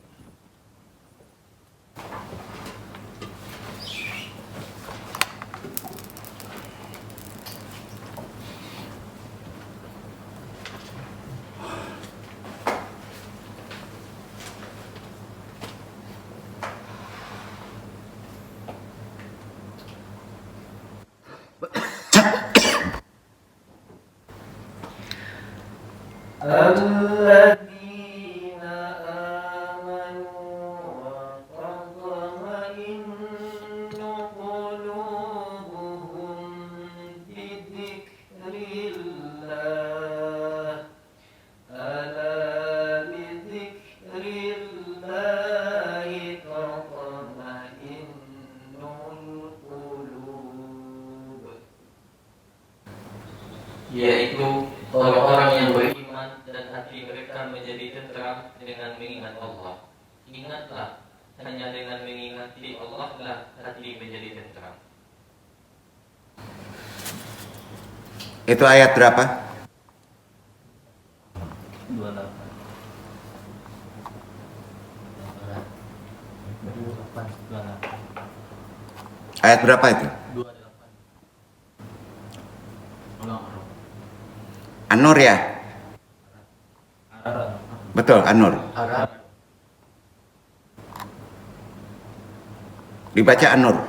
الذين آمنوا وتطمئن قلوبهم بذكر الله ألا بذكر الله تطمئن القلوب. Yaitu orang-orang yang beriman dan hati mereka menjadi tentram dengan mengingat Allah. Ingatlah, hanya dengan mengingati Allah lah hati menjadi tentram. Itu ayat berapa? 28. Ayat berapa itu? 28. An-Nur ya? Betul, An-Nur. Dibaca An-Nur.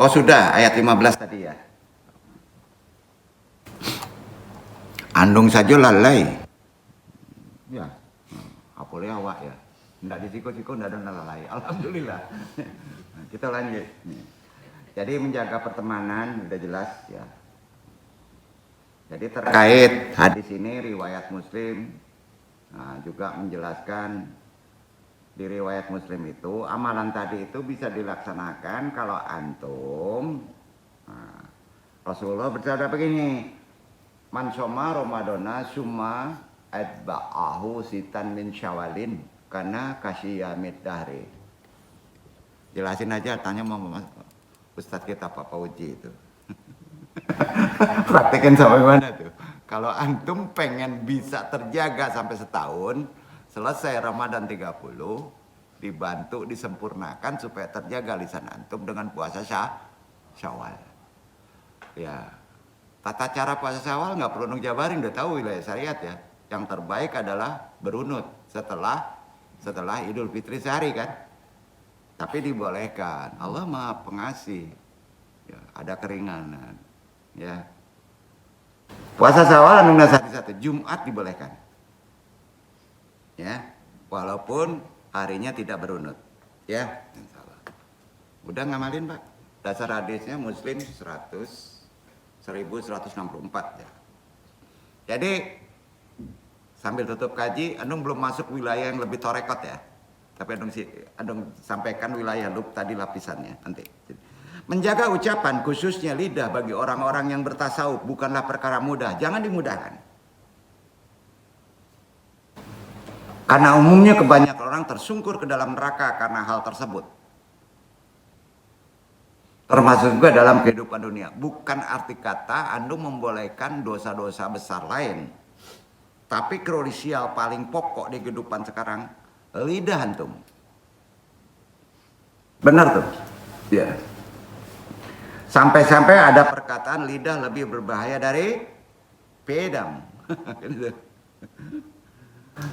Oh sudah, ayat 15 tadi ya. Andung saja lalai. Ya, apalagi awak ya. Nggak disiko-siko, nggak ada lalai. Alhamdulillah. Kita lanjut. Jadi menjaga pertemanan udah jelas ya. Jadi terkait hadis ini riwayat Muslim juga menjelaskan di riwayat Muslim itu amalan tadi itu bisa dilaksanakan kalau antum Rasulullah bersabda begini, man soma Ramadana summa atba'ahu sitan min syawalin karena kasyiyamid dahri. Jelasin aja, tanya mau Ustadz kita Pak Pauji itu. Praktekin sampai mana tuh? Kalau antum pengen bisa terjaga sampai setahun, selesai Ramadan 30, dibantu disempurnakan supaya terjaga lisan antum dengan puasa Syawal. Ya, tata cara puasa Syawal nggak perlu jabarin, udah tahu wilayah syariat ya. Yang terbaik adalah berunut setelah Idul Fitri sehari kan. Tapi dibolehkan. Allah Maha Pengasih. Ya, ada keringanan. Ya. Puasa Syawal anu satu Jumat dibolehkan. Ya. Walaupun harinya tidak berunut. Ya, insyaallah. Udah ngamalin, Pak. Dasar hadisnya Muslim 1164 ya. Jadi sambil tutup kaji, Andung belum masuk wilayah yang lebih torekot ya. Tapi Andung sampaikan wilayah lub tadi lapisannya nanti. Menjaga ucapan khususnya lidah bagi orang-orang yang bertasawuf bukanlah perkara mudah. Jangan dimudahkan. Karena umumnya kebanyakan orang tersungkur ke dalam neraka karena hal tersebut. Termasuk juga dalam kehidupan dunia. Bukan arti kata Andung membolehkan dosa-dosa besar lain. Tapi krusial paling pokok di kehidupan sekarang lidah antum. Benar tuh? Ya. Sampai-sampai ada perkataan lidah lebih berbahaya dari pedang.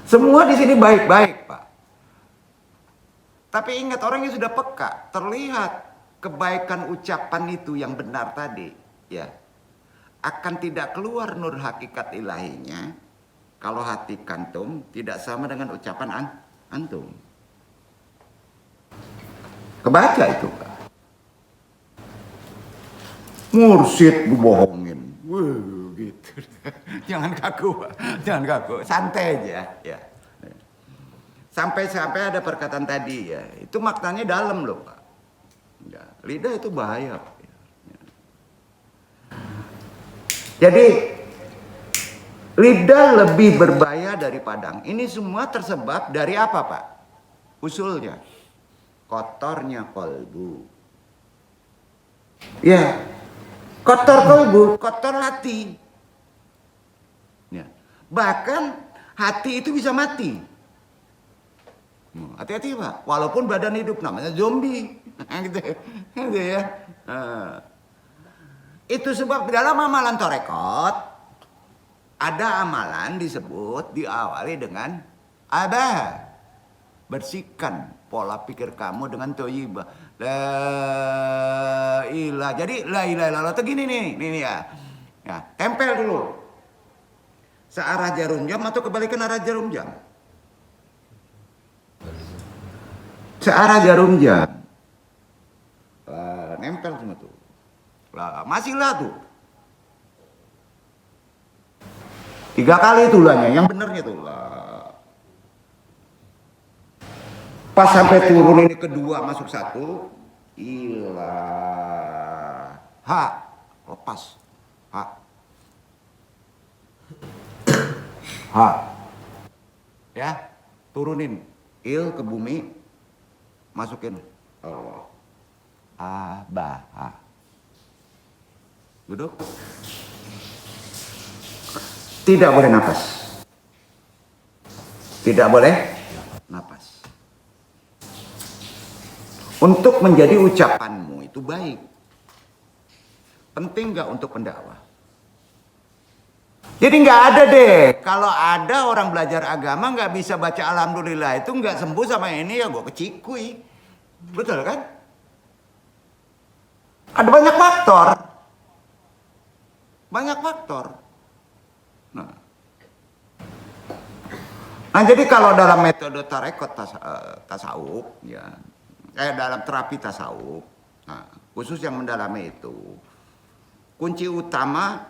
Semua di sini baik-baik, Pak. Tapi ingat, orang yang sudah peka, terlihat kebaikan ucapan itu yang benar tadi, ya, akan tidak keluar nur hakikat ilahinya kalau hati kantum tidak sama dengan ucapan antum. Kebaca itu, Pak. Mursyid bohongin. Wah, gitu. Jangan kaku, santai aja, ya. Sampai-sampai ada perkataan tadi ya, itu maknanya dalam loh, Pak. Ya, lidah itu bahaya. Ya. Jadi lidah lebih berbahaya dari padang. Ini semua tersebab dari apa, Pak? Usulnya kotornya kolbu. Ya, kotor kolbu, kotor hati. Ya. Bahkan hati itu bisa mati. Hati-hati, Pak. Walaupun badan hidup, namanya zombie. Gitu ya. Itu sebab dalam amalan torekot ada amalan disebut diawali dengan abah. Bersihkan pola pikir kamu dengan thayyibah. La ilah. Jadi la ilaha illallah itu gini nih ya. Ya, tempel dulu. Searah jarum jam atau kebalikan arah jarum jam? Searah jarum jam. Nempel semua tuh. Lah, masihlah tuh. 3 kali tulangnya, yang benernya tuh. Lah. Pas sampai turun ini kedua masuk 1, ilah. Lepas. Ya, turunin. Il ke bumi, masukin. Allah. Duduk. Tidak boleh napas. Tidak boleh napas. Untuk menjadi ucapanmu itu baik. Penting nggak untuk pendakwah? Jadi nggak ada deh. Kalau ada orang belajar agama nggak bisa baca alhamdulillah itu nggak sembuh sama ini ya gue kecikui. Betul kan? Ada banyak faktor. Banyak faktor. Nah jadi kalau dalam metode tarekot tasawuf ya, kayak dalam terapi tasawuf, nah, khusus yang mendalami itu, kunci utama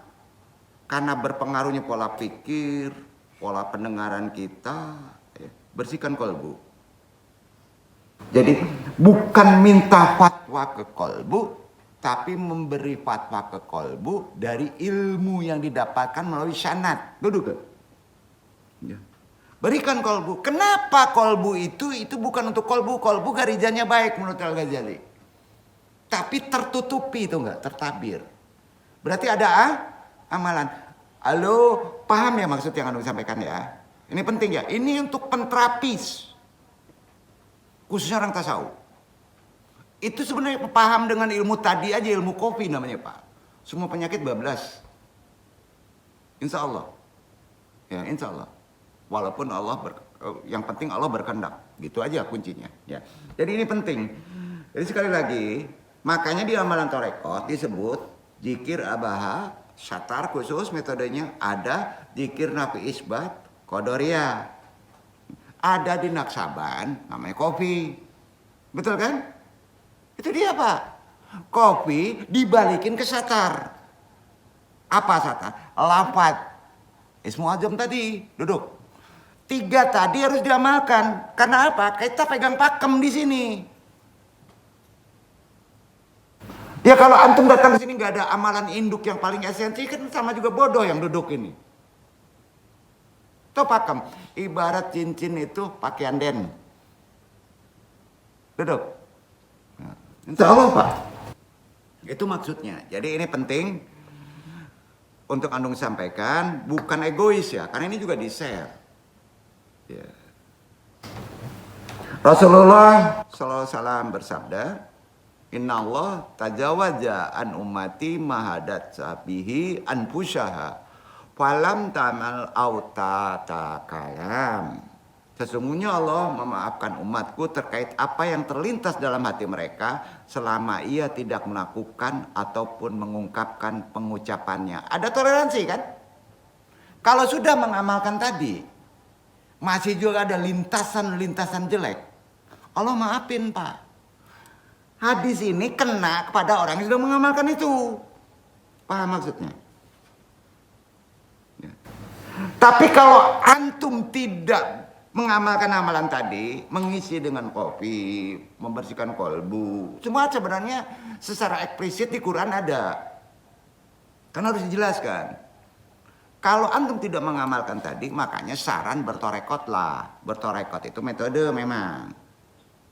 karena berpengaruhnya pola pikir, pola pendengaran kita, ya, bersihkan kolbu. Jadi bukan minta fatwa ke kolbu, tapi memberi fatwa ke kolbu dari ilmu yang didapatkan melalui sanad. Duduk kan? Ya. Berikan kolbu. Kenapa kolbu itu bukan untuk kolbu. Kolbu garijanya baik menurut Al-Ghazali. Tapi tertutupi itu enggak, tertabir. Berarti ada amalan. Halo, paham ya maksud yang Anda sampaikan ya? Ini penting ya. Ini untuk penterapis. Khususnya orang tasawuf. Itu sebenarnya paham dengan ilmu tadi aja, ilmu kopi namanya Pak. Semua penyakit bablas. Insya Allah. Ya, insya Allah. Walaupun yang penting Allah berkehendak. Gitu aja kuncinya. Ya. Jadi ini penting. Jadi sekali lagi, makanya di amalan tarekot disebut zikir abaha, syatar khusus metodenya ada, zikir nafi isbat, qadariyah. Ada di Naksaban, namanya kopi. Betul kan? Itu dia Pak. Kopi dibalikin ke satar. Apa satar? Lafaz. Ismu azam tadi. Duduk. 3 tadi harus diamalkan. Karena apa? Kita pegang pakem di sini. Ya kalau antum datang ke sini nggak ada amalan induk yang paling esensi kan sama juga bodoh yang duduk ini. Tuh pakem. Ibarat cincin itu pakaian den. Duduk. Nah, insya Allah Pak. Itu maksudnya. Jadi ini penting untuk Andung sampaikan. Bukan egois ya. Karena ini juga di-share. Ya. Rasulullah SAW bersabda, Inna Allah tajawaja an ummati mahadat sabihi an pusyaha falam tamal auta takalam. Sesungguhnya Allah memaafkan umatku terkait apa yang terlintas dalam hati mereka selama ia tidak melakukan ataupun mengungkapkan pengucapannya. Ada toleransi kan? Kalau sudah mengamalkan tadi, masih juga ada lintasan-lintasan jelek, Allah maafin Pak. Hadis ini kena kepada orang yang sudah mengamalkan itu. Paham maksudnya? Ya. Tapi kalau antum tidak mengamalkan amalan tadi, mengisi dengan kopi, membersihkan kolbu, semua sebenarnya secara eksplisit di Quran ada. Kan harus dijelaskan. Kalau antum tidak mengamalkan tadi, makanya saran bertorekot lah. Bertorekot itu metode memang.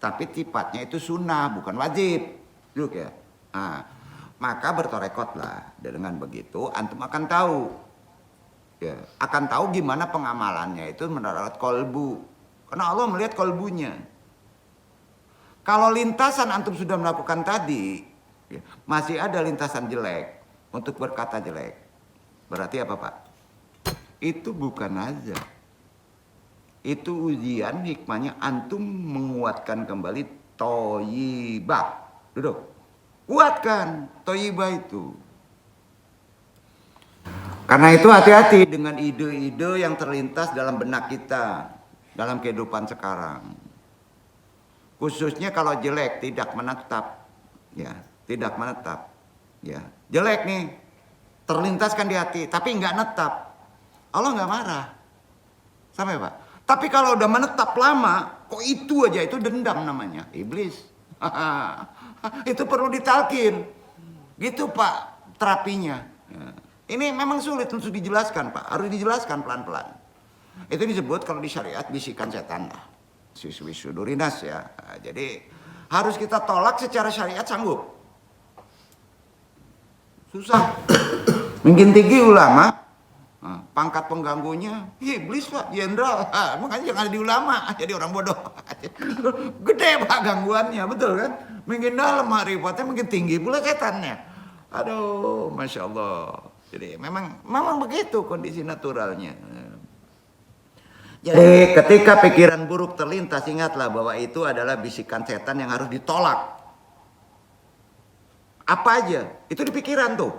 Tapi sifatnya itu sunnah, bukan wajib. Duduk ya. Nah, maka bertorekot lah. Dan dengan begitu, antum akan tahu. Ya, akan tahu gimana pengamalannya itu mendarat kolbu. Karena Allah melihat kolbunya. Kalau lintasan antum sudah melakukan tadi, ya, masih ada lintasan jelek untuk berkata jelek. Berarti apa Pak? Itu bukan azab. Itu ujian hikmahnya antum menguatkan kembali toyibah. Duduk. Kuatkan toyibah itu. Karena itu hati-hati dengan ide-ide yang terlintas dalam benak kita dalam kehidupan sekarang. Khususnya kalau jelek, tidak menetap, ya, tidak menetap, ya, jelek nih, terlintaskan di hati, tapi nggak netap. Allah nggak marah, sampai Pak. Tapi kalau udah menetap lama, kok itu aja, itu dendam namanya, iblis. Itu perlu ditalkin, gitu Pak, terapinya. Ya. Ini memang sulit untuk dijelaskan Pak, harus dijelaskan pelan-pelan. Itu disebut kalau di syariat bisikan setan lah. Sudurinas ya. Nah, jadi harus kita tolak secara syariat sanggup. Susah. Mungkin tinggi ulama, pangkat pengganggunya iblis Pak, jenderal. Makanya jangan di ulama, jadi orang bodoh. Gede Pak gangguannya, betul kan? Mungkin dalam ma'rifatnya, mungkin tinggi pula setannya. Aduh, Masya Allah. Jadi memang begitu kondisi naturalnya. Jadi ketika pikiran buruk terlintas, ingatlah bahwa itu adalah bisikan setan yang harus ditolak. Apa aja, itu di pikiran tuh.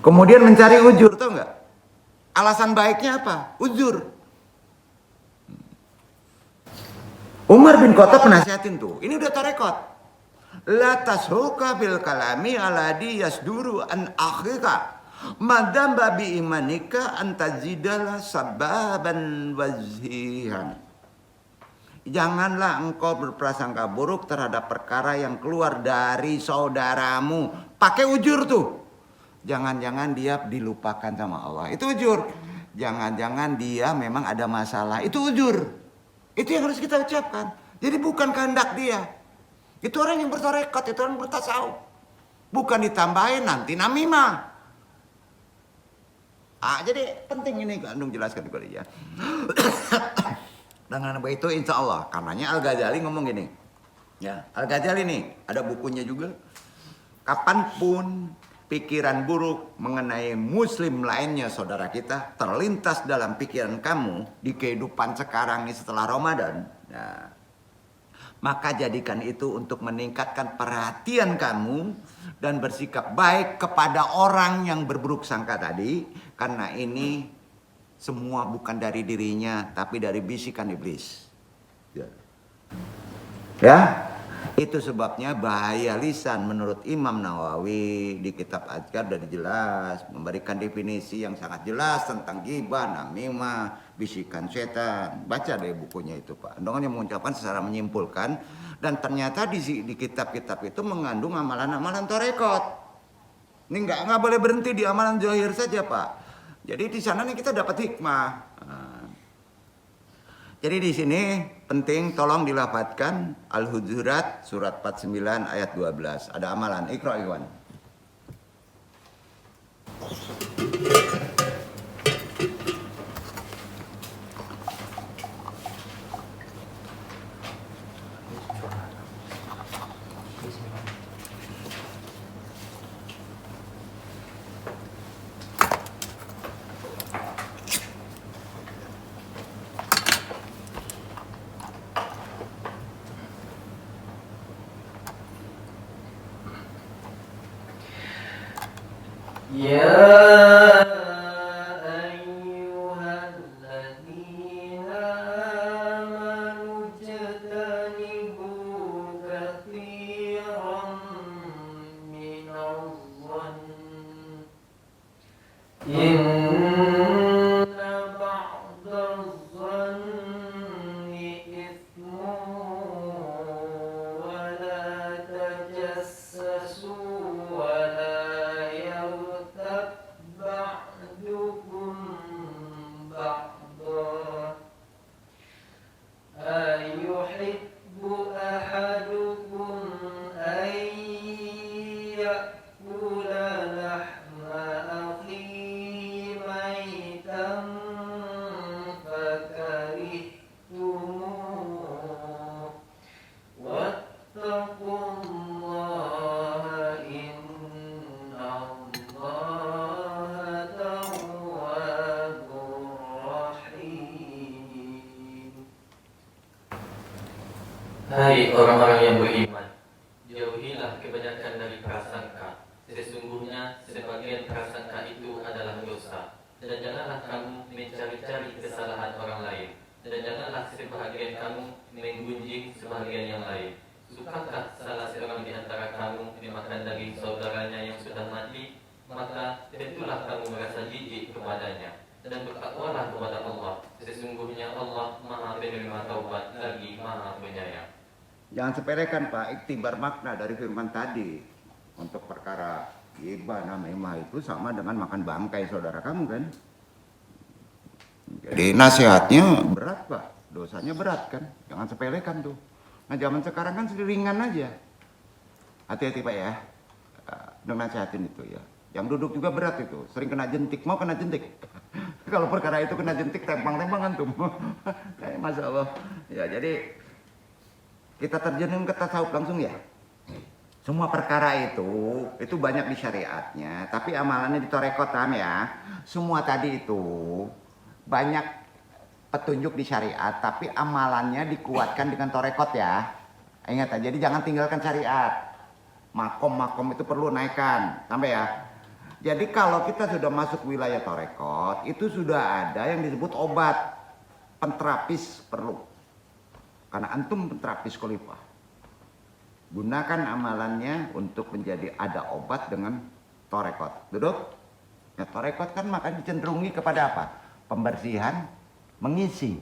Kemudian mencari ujur, tau nggak? Alasan baiknya apa? Ujur. Umar bin Khattab penasihatin tuh, ini udah tarekot. La tashuka bil kalami aladi yasduru an akhika madam babi imanika antazidala sababan wazihan. Janganlah engkau berprasangka buruk terhadap perkara yang keluar dari saudaramu. Pakai ujur tuh. Jangan-jangan dia dilupakan sama Allah. Itu ujur. Jangan-jangan dia memang ada masalah. Itu ujur. Itu yang harus kita ucapkan. Jadi bukan kehendak dia. Itu orang yang bertarekat, itu orang yang bertasawuf. Bukan ditambahin nanti namimah. Jadi penting ini Andung jelaskan juga ya. Dengan begitu insya Allah. Karenanya Al-Ghazali ngomong gini. Ya, Al-Ghazali nih ada bukunya juga. Kapanpun pikiran buruk mengenai muslim lainnya saudara kita terlintas dalam pikiran kamu di kehidupan sekarang ini setelah Ramadan. Nah, maka jadikan itu untuk meningkatkan perhatian kamu dan bersikap baik kepada orang yang berburuk sangka tadi. Karena ini semua bukan dari dirinya, tapi dari bisikan iblis. Ya, itu sebabnya bahaya lisan menurut Imam Nawawi di kitab Adhkar sudah jelas. Memberikan definisi yang sangat jelas tentang ghibah, namimah, bisikan setan. Baca deh bukunya itu Pak. Andongan yang mengucapkan secara menyimpulkan. Dan ternyata di kitab-kitab itu mengandung amalan-amalan tarekot. Ini nggak boleh berhenti di amalan zahir saja Pak. Jadi di sana nih kita dapat hikmah. Jadi di sini penting tolong dilafadzkan Al-Hujurat surat 49 ayat 12. Ada amalan. Iqra Iwan. Ya ayyuhalladzina amanu jtanibu katsiran minadh dhann inna ba'dadh dhanni ithmun wa la tajassasu wa la ba'dukum ba'da ayuhibbu ahadukum an ya'kula lahma akhihi maytan fakarihtumuh wattaqullaha innallaha tawwabur rahim. Hai orang-orang yang beriman, jauhilah kebanyakan dari prasangka, Sesungguhnya sebagian prasangka itu adalah dosa. Dan janganlah kamu mencari-cari kesalahan orang lain. Dan janganlah sebahagian kamu menggunjing sebahagian yang lain. Sukakah salah seorang di antara kamu dimakan daging saudaranya yang sudah mati? Maka tentulah kamu merasa jijik kepadanya. Dan bertakwalah kepada Allah. Sesungguhnya Allah Maha Penerima Taubat lagi Maha Penyayang. Jangan sepelekan Pak, iktibar makna dari firman tadi. Untuk perkara ghibah namimah itu sama dengan makan bangkai saudara kamu kan. Jadi nasihatnya berat Pak, dosanya berat kan. Jangan sepelekan tuh. Nah zaman sekarang kan ringan aja. Hati-hati Pak ya, dengan nasihatin itu ya. Yang duduk juga berat itu, sering kena jentik, mau kena jentik. Kalau perkara itu kena jentik, tempang-tempangan tuh. Masya Allah. Ya jadi kita terjun ke tasawuf langsung ya. Semua perkara itu banyak di syariatnya, tapi amalannya di torekot ya. Semua tadi itu banyak petunjuk di syariat, tapi amalannya dikuatkan dengan torekot ya. Ingat aja, jadi jangan tinggalkan syariat. Makom itu perlu naikkan, sampai ya. Jadi kalau kita sudah masuk wilayah torekot, itu sudah ada yang disebut obat penterapis perlu. Karena antum penterapis khalifah. Gunakan amalannya untuk menjadi ada obat dengan torekot. Duduk. Ya, torekot kan maka dicenderungi kepada apa? Pembersihan, mengisi.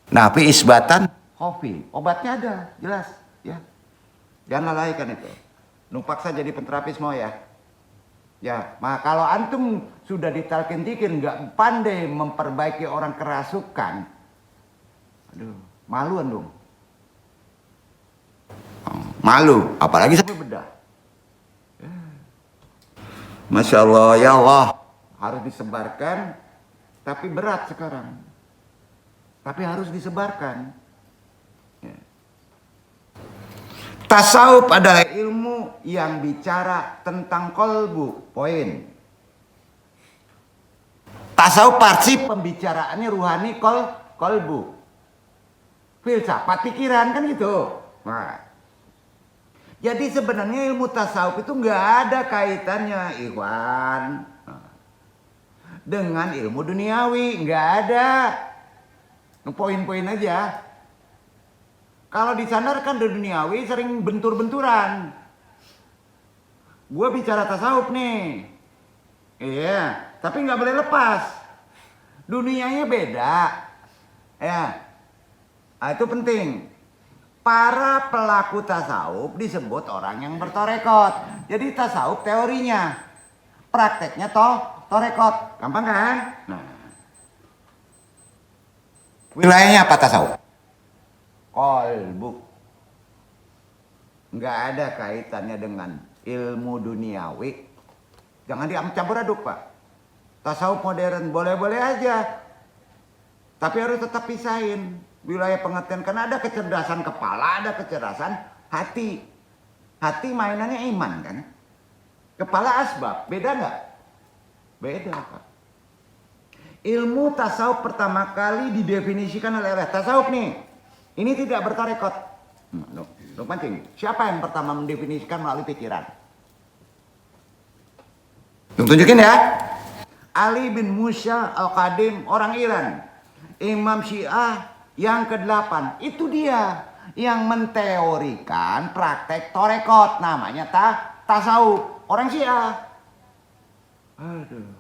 Nah, isbatan, hofi. Obatnya ada, jelas. Ya. Jangan lalaikan itu. Paksa jadi penterapis mau ya. Ya, maka kalau antum sudah ditalkin-tikin nggak pandai memperbaiki orang kerasukan, aduh, maluan dong. Malu, apalagi sampai bedah. Masya Allah, ya Allah, harus disebarkan, tapi berat sekarang. Tapi harus disebarkan. Ya. Tasawuf adalah ilmu yang bicara tentang kolbu, poin. Tasawuf pasti pembicaraannya ruhani kolbu. Filsafat pikiran kan gitu. Nah. Jadi sebenarnya ilmu tasawuf itu nggak ada kaitannya Ikhwan dengan ilmu duniawi, nggak ada. Poin-poin aja. Kalau disandarkan di duniawi sering bentur-benturan. Gue bicara tasawuf nih, iya, tapi nggak boleh lepas. Dunianya beda, ya. Nah, itu penting. Para pelaku tasawuf disebut orang yang bertorekot. Jadi tasawuf teorinya, prakteknya torekot. Gampang kan? Nah. Wilayahnya apa tasawuf? Kolbu. Nggak ada kaitannya dengan ilmu duniawi. Jangan dicampur aduk Pak. Tasawuf modern boleh-boleh aja. Tapi harus tetap pisahin. Wilayah pengertian, karena ada kecerdasan kepala, ada kecerdasan hati. Hati mainannya iman kan. Kepala asbab, beda nggak? Beda Pak. Ilmu tasawuf pertama kali didefinisikan oleh tasawuf nih. Ini tidak bertarekot. Pancing. Siapa yang pertama mendefinisikan melalui pikiran? Tunjukin ya. Ali bin Musa Al-Qadim, orang Iran. Imam Syiah yang ke-8, itu dia yang menteorikan praktek torekot, namanya tasawuf, orang Syiah. Aduh.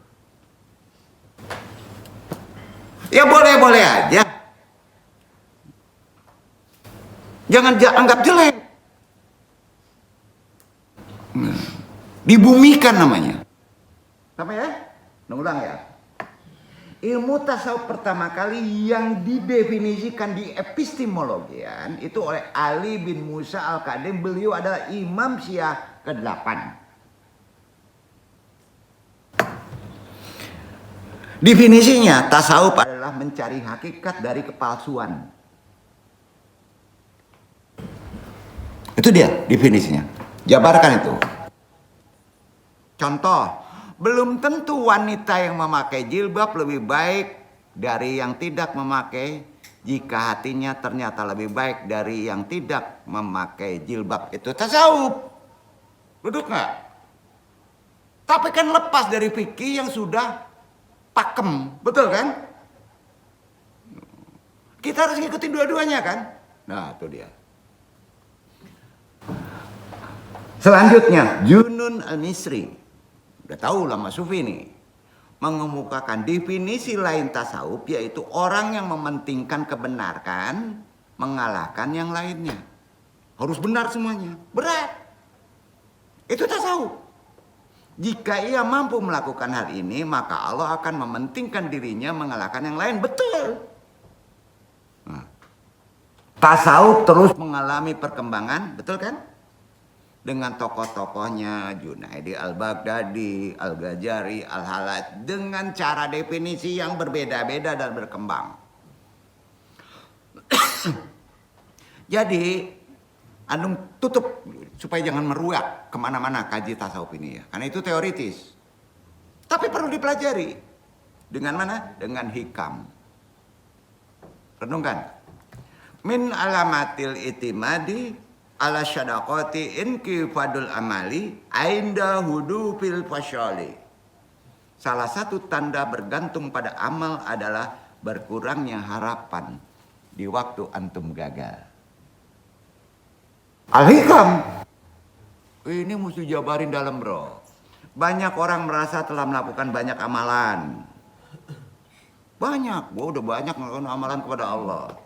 Ya boleh-boleh aja. Jangan anggap jelek. Dibumikan namanya. Sama ya? Ulang ya. Ilmu tasawuf pertama kali yang didefinisikan di epistemologian itu oleh Ali bin Musa Al-Qadim. Beliau adalah Imam Syiah ke-8. Definisinya, tasawuf adalah mencari hakikat dari kepalsuan. Itu dia definisinya. Jabarkan itu. Contoh. Belum tentu wanita yang memakai jilbab lebih baik dari yang tidak memakai jika hatinya ternyata lebih baik dari yang tidak memakai jilbab. Itu tasawuf. Duduk nggak? Tapi kan lepas dari fikih yang sudah pakem, betul kan? Kita harus ngikutin dua-duanya kan? Nah, itu dia. Selanjutnya, Junun Al-Misri. Udah tahu lama sufi nih. Mengemukakan definisi lain tasawuf, yaitu orang yang mementingkan kebenaran mengalahkan yang lainnya. Harus benar semuanya. Berat. Itu tasawuf. Jika ia mampu melakukan hal ini, maka Allah akan mementingkan dirinya mengalahkan yang lain. Betul. Nah, tasawuf terus mengalami perkembangan, betul kan? Dengan tokoh-tokohnya Junaidi Al-Baghdadi, Al-Ghazali, Al-Halaj, dengan cara definisi yang berbeda-beda dan berkembang. Jadi antum tutup supaya jangan meruak kemana-mana kaji tasawuf ini ya, karena itu teoritis. Tapi perlu dipelajari. Dengan mana? Dengan hikam. Renungkan. Min alamatil itimadi ala syadaqati inkifadul amali ainda hudufil fasyali. Salah satu tanda bergantung pada amal adalah berkurangnya harapan di waktu antum gagal. Al-Hikam. Ini mesti jabarin dalam, bro. Banyak orang merasa telah melakukan banyak amalan. Banyak, udah banyak melakukan amalan kepada Allah.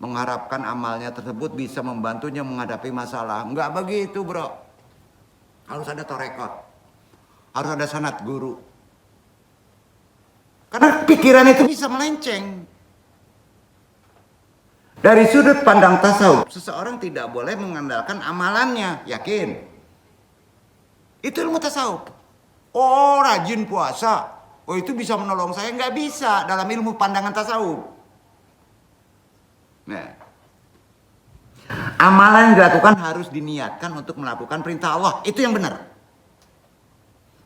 Mengharapkan amalnya tersebut bisa membantunya menghadapi masalah. Enggak begitu, bro. Harus ada torekot. Harus ada sanad guru. Karena pikiran itu bisa melenceng. Dari sudut pandang tasawuf, seseorang tidak boleh mengandalkan amalannya. Yakin? Itu ilmu tasawuf. Oh, rajin puasa. Oh, itu bisa menolong saya. Enggak bisa dalam ilmu pandangan tasawuf. Nah, amalan yang dilakukan harus diniatkan untuk melakukan perintah Allah. Itu yang benar.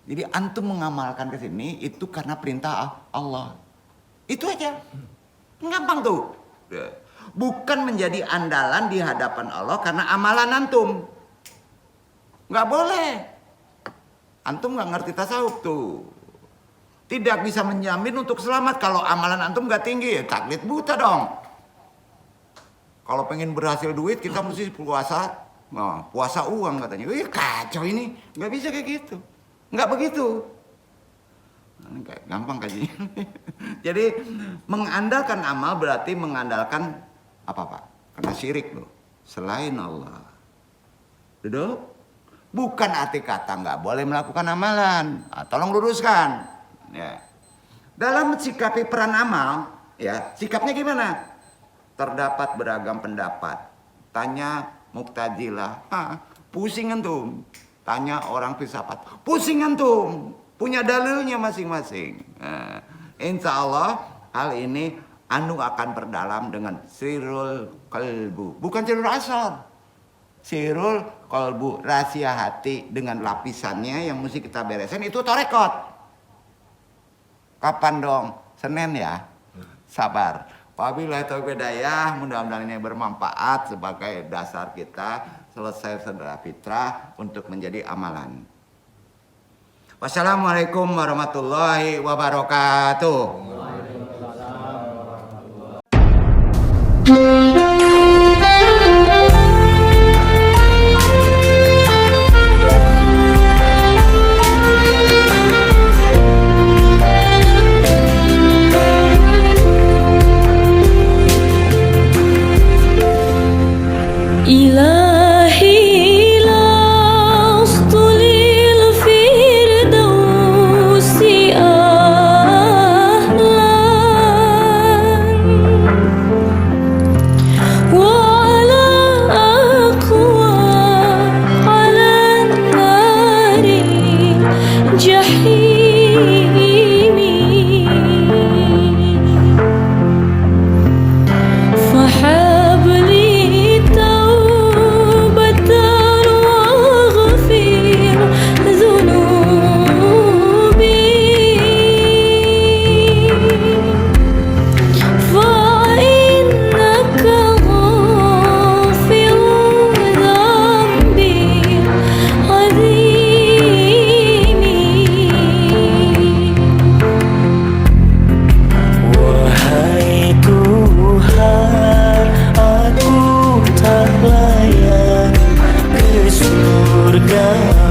Jadi antum mengamalkan ke sini itu karena perintah Allah. Itu aja. Gampang tuh. Bukan menjadi andalan di hadapan Allah karena amalan antum. Nggak boleh. Antum nggak ngerti tasawuf tuh. Tidak bisa menjamin untuk selamat kalau amalan antum nggak tinggi. Ya taklid buta dong. Kalau pengen berhasil duit kita mesti puasa, nah, puasa uang katanya. Wih kacau ini, nggak bisa kayak gitu, nggak begitu. Gampang kajinya. Jadi mengandalkan amal berarti mengandalkan apa pak? Karena syirik loh, selain Allah. Duduk. Bukan arti kata nggak boleh melakukan amalan. Nah, tolong luruskan. Ya. Dalam sikapi peran amal, ya sikapnya gimana? Terdapat beragam pendapat. Tanya Mu'tazilah, pusing antum. Tanya orang filsafat, pusing antum. Punya dalilnya masing-masing. Nah, insya Allah hal ini anu akan berdalam dengan sirul qalbu. Bukan sirul asar. Sirul qalbu, rahasia hati dengan lapisannya yang mesti kita beresin itu torekot. Kapan dong? Senin ya? Sabar. Wabillahi taufiq hidayah, mudah-mudahan ini bermanfaat sebagai dasar kita selesai saudara fitrah untuk menjadi amalan. Wassalamualaikum warahmatullahi wabarakatuh. إلهي لست للفردوس أهلا indah